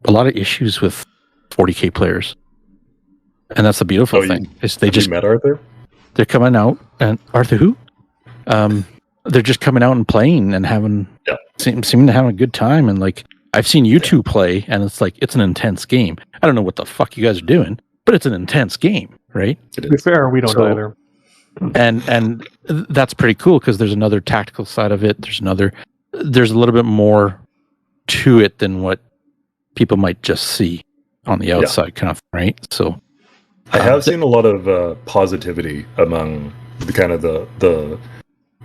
a lot of issues with 40K players. And that's the beautiful thing. Is they just
met Arthur?
They're coming out, and Arthur who? They're just coming out and playing and seeming to have a good time. And like, I've seen you two play, and it's like, it's an intense game. I don't know what the fuck you guys are doing, but it's an intense game, right?
To be fair, we don't either.
And that's pretty cool, because there's another tactical side of it. There's a little bit more to it than what people might just see on the outside, kind of, right? So
I have seen a lot of positivity among the kind of the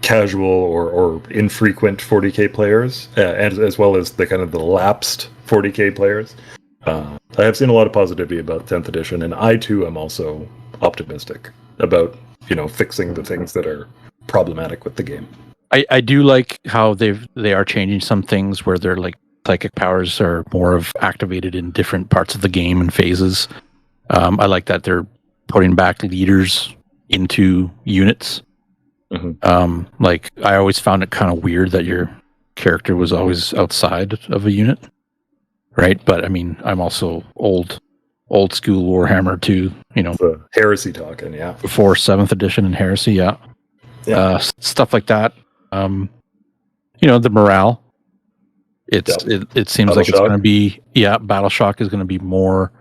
casual or infrequent 40K players, and as well as the kind of the lapsed 40K players. I have seen a lot of positivity about 10th edition, and I too am also optimistic about fixing the things that are problematic with the game.
I do like how they are changing some things where they're like psychic powers are more of activated in different parts of the game and phases. I like that they're putting back leaders into units. Mm-hmm. Like, I always found it kind of weird that your character was always outside of a unit, right? But I mean, I'm also old school Warhammer too,
the heresy talking,
before 7th edition and heresy, stuff like that. The morale. It seems
Battle
like
shock.
It's going to be battle shock is going to be more.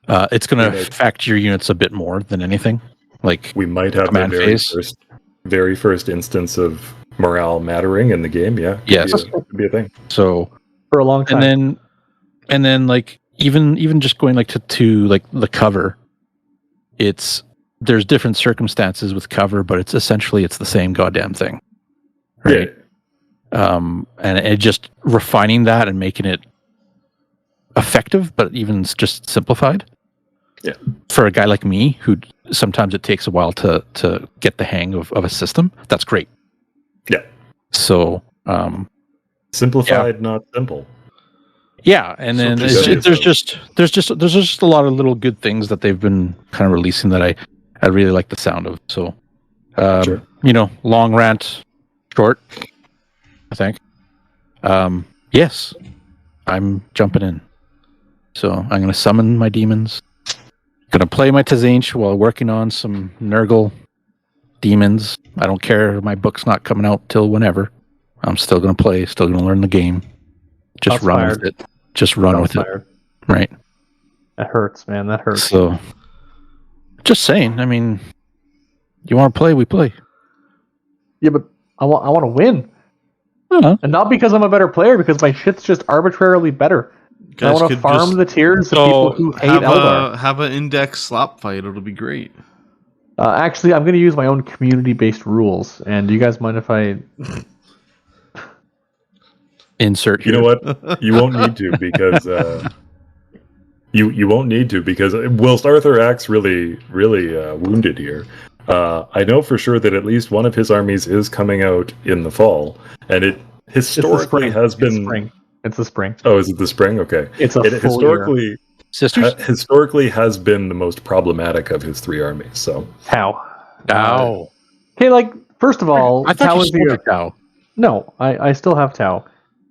It's going to affect your units a bit more than anything. Like,
we might have the very first instance of morale mattering in the game. Yeah,
yes,
could be a thing.
So
for a long time,
and then like even just going like to like the cover, there's different circumstances with cover, but it's essentially the same goddamn thing, right? Yeah. And it just refining that and making it effective, but even just simplified.
Yeah. For
a guy like me, who sometimes it takes a while to get the hang of a system, that's great.
Yeah.
So
simplified, not simple.
Yeah, and then there's just a lot of little good things that they've been kind of releasing that I really like the sound of. So,
sure.
Long rant, short, I think. Yes, I'm jumping in. So I'm going to summon my demons. Going to play my Tzainch while working on some Nurgle demons. I don't care. My book's not coming out till whenever. I'm still going to play. Still going to learn the game. Just run with it. Just run with it. Right.
That hurts, man. That hurts.
So, just saying. I mean, you want to play? We play.
Yeah, but I want to win.
Uh-huh.
And not because I'm a better player, because my shit's just arbitrarily better. I want to farm the tiers of people who hate Eldar.
Have an index slap fight. It'll be great.
Actually, I'm going to use my own community-based rules. And do you guys mind if I...
Insert
You
here.
know what? You won't need to because you won't need to because whilst Arthur acts really wounded here, I know for sure that at least one of his armies is coming out in the fall, and it historically has been.
It's the spring.
Oh, is it the spring? Okay.
It's a
It
full year.
Sisters?
historically has been the most problematic of his 3 armies. So
Tau.
Ow.
Okay, like, first of all,
I thought
Tau
you
is
spoke
the...
of Tau.
No, I still have Tau.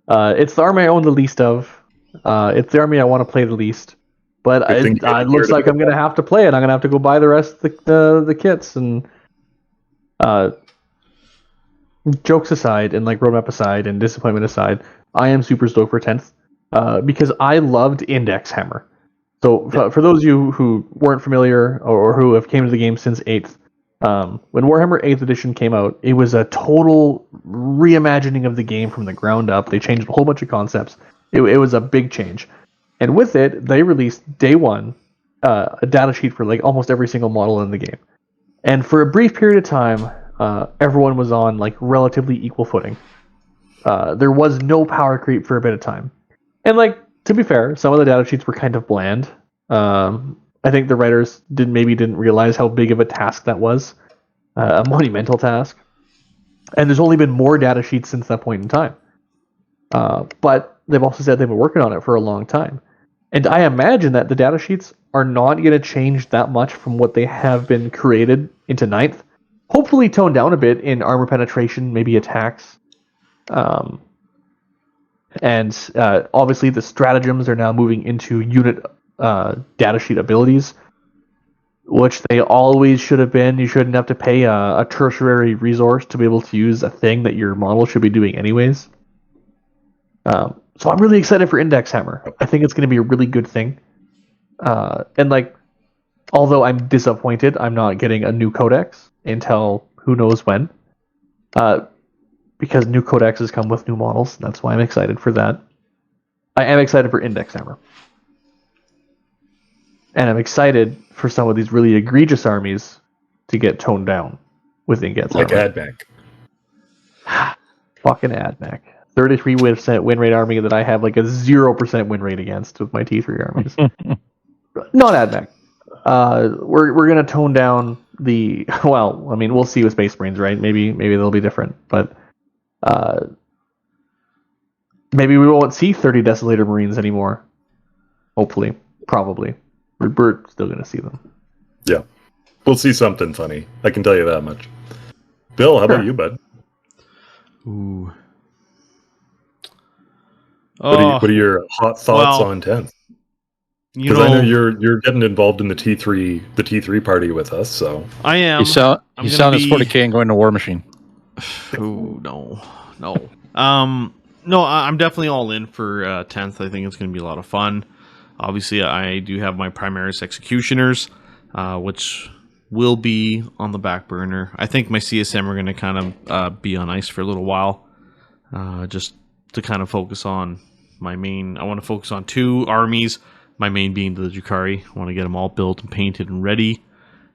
It's the army I own the least of. It's the army I want to play the least. But
Good thing you
it looks like I'm going to have to play it. I'm going to have to go buy the rest of the kits. And jokes aside, and like roadmap aside, and disappointment aside, I am super stoked for 10th because I loved Index Hammer. So for those of you who weren't familiar or who have came to the game since 8th, when Warhammer 8th edition came out, it was a total reimagining of the game from the ground up. They changed a whole bunch of concepts. It was a big change. And with it, they released day one a data sheet for like almost every single model in the game. And for a brief period of time, everyone was on like relatively equal footing. There was no power creep for a bit of time. And like, to be fair, some of the data sheets were kind of bland. I think the writers didn't realize how big of a task that was, a monumental task. And there's only been more data sheets since that point in time. But they've also said they've been working on it for a long time. And I imagine that the data sheets are not going to change that much from what they have been created into 9th. Hopefully toned down a bit in armor penetration, maybe attacks. And obviously the stratagems are now moving into unit datasheet abilities, which they always should have been. You shouldn't have to pay a tertiary resource to be able to use a thing that your model should be doing anyways. So I'm really excited for Index Hammer. I think it's going to be a really good thing. And like, although I'm disappointed I'm not getting a new codex until who knows when. Because new codexes come with new models. That's why I'm excited for that. I am excited for Index Hammer. And I'm excited for some of these really egregious armies to get toned down with Index
like
Hammer.
AdMac.
Fucking AdMac. 33% win rate army that I have like a 0% win rate against with my T3 armies. Not AdMac. We're gonna tone down the... Well, I mean, we'll see with Space Marines, right? Maybe they'll be different, but maybe we won't see 30 Desolator Marines anymore. Hopefully. Probably. We're still going to see them.
Yeah. We'll see something funny. I can tell you that much. Bill, how about you, bud?
Ooh.
What are your hot thoughts on 10th? Because I know you're getting involved in the T3 party with us, so
I am.
You selling this 40K and going to War Machine.
Ooh, no. No, I'm definitely all in for 10th. I think it's going to be a lot of fun. Obviously, I do have my Primaris Executioners, which will be on the back burner. I think my CSM are going to kind of be on ice for a little while, just to kind of focus on my main. I want to focus on 2 armies, my main being the Drukhari. I want to get them all built and painted and ready.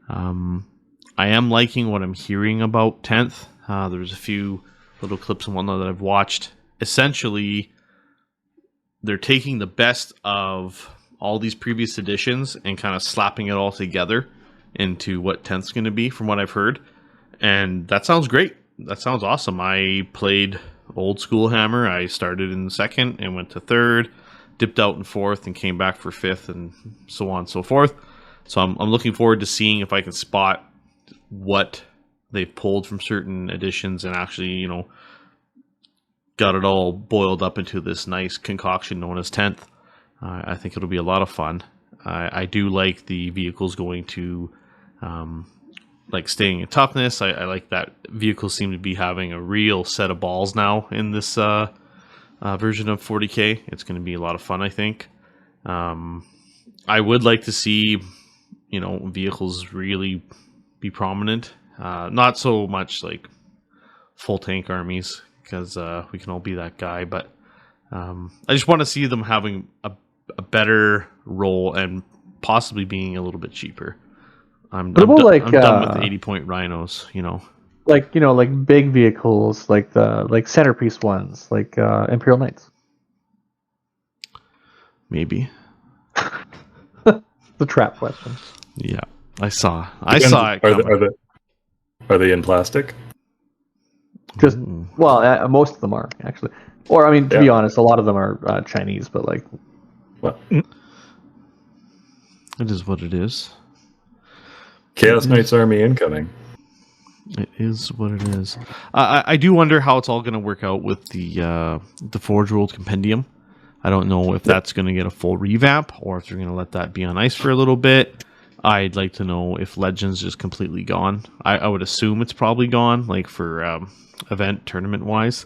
I am liking what I'm hearing about 10th. There's a few little clips and whatnot that I've watched. Essentially, they're taking the best of all these previous editions and kind of slapping it all together into what 10th's going to be, from what I've heard. And that sounds great. That sounds awesome. I played old school Hammer. I started in 2nd and went to 3rd, dipped out in 4th and came back for 5th, and so on and so forth. So I'm looking forward to seeing if I can spot what they've pulled from certain editions and actually, got it all boiled up into this nice concoction known as 10th. I think it'll be a lot of fun. I do like the vehicles going to, like staying in toughness. I like that vehicles seem to be having a real set of balls now in this version of 40K. It's going to be a lot of fun, I think. I would like to see, vehicles really be prominent. Not so much like full tank armies, because we can all be that guy, but I just want to see them having a better role and possibly being a little bit cheaper. I'm done with the 80-point rhinos,
Like, like big vehicles, like the centerpiece ones, like Imperial Knights.
Maybe.
The trap question.
Yeah, I saw
Depends.
it coming.
Are they in plastic?
Just well, most of them are actually. Or I mean, to be honest, a lot of them are Chinese, but like.
Well,
It is what it is.
Chaos Knights Army incoming.
It is what it is. I do wonder how it's all going to work out with the Forge World Compendium. I don't know if that's going to get a full revamp or if they're going to let that be on ice for a little bit. I'd like to know if Legends is completely gone. I would assume it's probably gone, like for event tournament wise.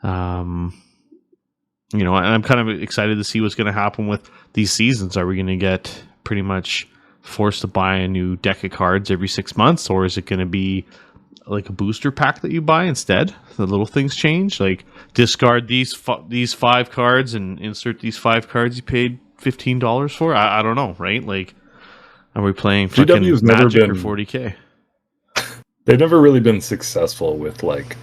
And I'm kind of excited to see what's going to happen with these seasons. Are we going to get pretty much forced to buy a new deck of cards every 6 months, or is it going to be like a booster pack that you buy instead? The little things change, like discard these 5 cards and insert these 5 cards you paid $15 for. I don't know, right? Like, are we playing fucking
GW's
Magic
never
or
been
40K?
They've never really been successful with like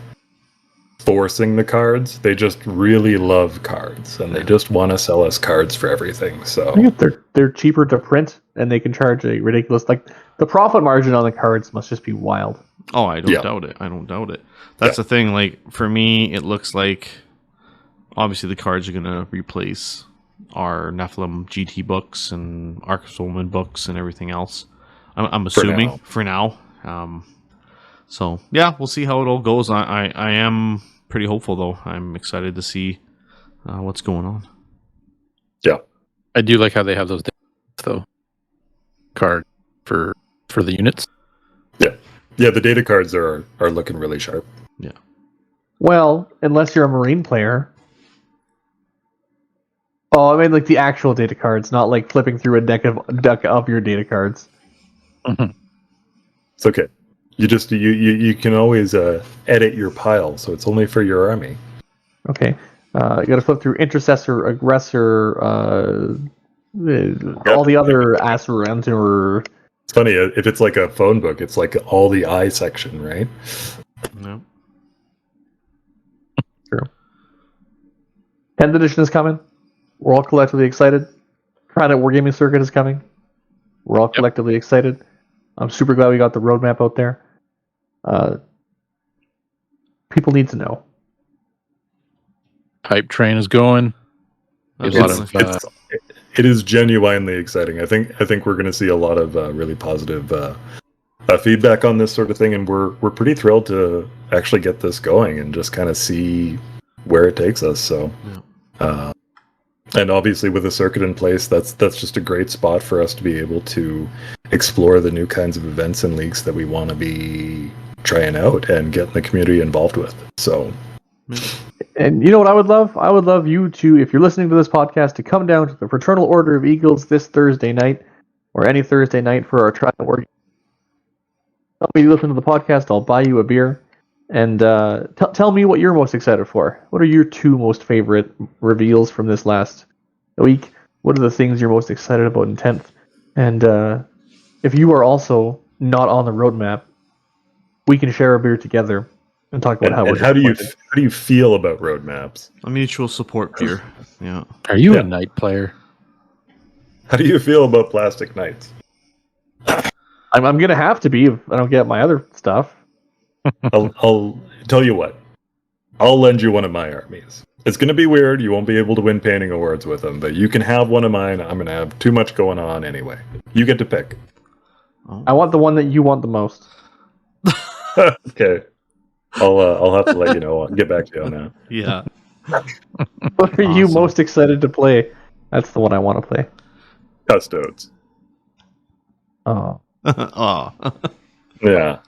forcing the cards. They just really love cards, and they just want to sell us cards for everything. So
I think they're cheaper to print, and they can charge a ridiculous the profit margin on the cards must just be wild.
Oh, I don't doubt it. I don't doubt it. That's the thing. Like, for me, it looks like obviously the cards are going to replace our Nephilim GT books and Arcus Omen books and everything else. I'm assuming for now. So yeah, we'll see how it all goes. I am pretty hopeful though. I'm excited to see what's going on.
Yeah,
I do like how they have those though card for the units.
Yeah, the data cards are looking really sharp.
Yeah.
Well, unless you're a Marine player. Oh, I mean like the actual data cards, not like flipping through a deck of your data cards.
Mm-hmm.
It's okay. You just you can always edit your pile, so it's only for your army.
Okay. You got to flip through Intercessor, Aggressor, all the other Asur.
It's funny if it's like a phone book, it's like all the I section, right?
No.
True. 10th edition is coming. We're all collectively excited. Trident Wargaming Circuit is coming. We're all collectively excited. I'm super glad we got the roadmap out there. People need to know.
Hype train is going. There's a lot of
It is genuinely exciting. I think we're going to see a lot of really positive feedback on this sort of thing, and we're pretty thrilled to actually get this going and just kind of see where it takes us. So, and obviously with the circuit in place, that's just a great spot for us to be able to explore the new kinds of events and leagues that we want to be trying out and getting the community involved with. So.
And you know what I would love? I would love you to, if you're listening to this podcast, to come down to the Fraternal Order of Eagles this Thursday night, or any Thursday night for our Trident Wargaming. Tell me you listen to the podcast, I'll buy you a beer. And tell me what you're most excited for. What are your 2 most favorite reveals from this last week? What are the things you're most excited about in 10th? And if you are also not on the roadmap, we can share a beer together and talk about
how do you feel about roadmaps?
A mutual support beer. Yeah.
Are you a night player?
How do you feel about Plastic Knights?
I'm gonna have to be if I don't get my other stuff.
I'll tell you what. I'll lend you one of my armies. It's going to be weird. You won't be able to win painting awards with them, but you can have one of mine. I'm going to have too much going on anyway. You get to pick.
I want the one that you want the most.
Okay. I'll have to let you know. I'll get back to you on that.
Yeah.
What are you most excited to play? That's the one I want to play.
Custodes.
Oh.
Oh.
Yeah.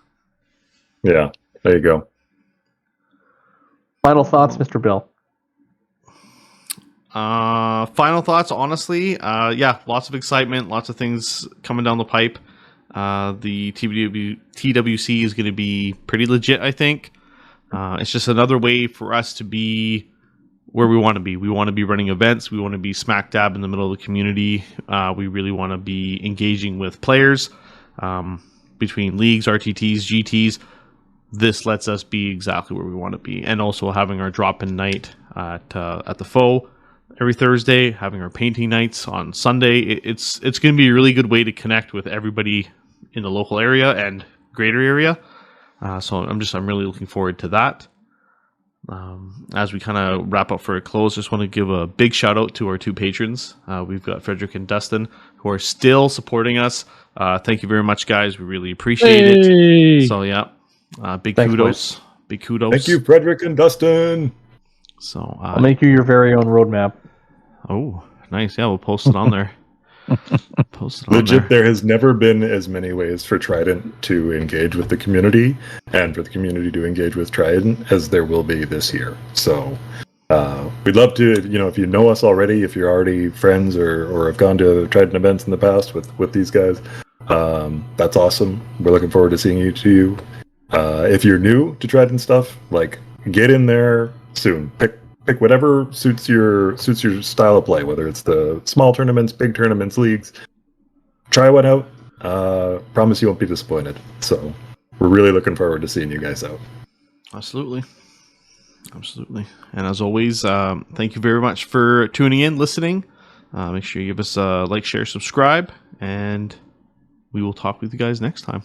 Yeah. There you go.
Final thoughts, Mr. Bill.
Final thoughts, honestly. Lots of excitement, lots of things coming down the pipe. The TWC is going to be pretty legit, I think. It's just another way for us to be where we want to be. We want to be running events. We want to be smack dab in the middle of the community. We really want to be engaging with players between leagues, RTTs, GTs. this lets us be exactly where we want to be. And also having our drop-in night at the Faux every Thursday, having our painting nights on Sunday. It's going to be a really good way to connect with everybody in the local area and greater area. So I'm really looking forward to that. As we kind of wrap up for a close, just want to give a big shout out to our two patrons. We've got Frederick and Dustin, who are still supporting us. Thank you very much, guys. We really appreciate it. So yeah, big
Thanks,
kudos. Big kudos.
Thank you, Frederick and Dustin.
So
I'll make you your very own roadmap.
Oh, nice. Yeah, we'll post it on there.
Legit, there has never been as many ways for Trident to engage with the community and for the community to engage with Trident as there will be this year. So we'd love to, if you know us already, if you're already friends or have gone to Trident events in the past with these guys, that's awesome. We're looking forward to seeing you. If you're new to Trident stuff, like, get in there soon. Pick whatever suits your style of play, whether it's the small tournaments, big tournaments, leagues. Try one out. Promise you won't be disappointed. So we're really looking forward to seeing you guys out.
Absolutely. And as always, thank you very much for tuning in, listening. Make sure you give us a like, share, subscribe, and we will talk with you guys next time.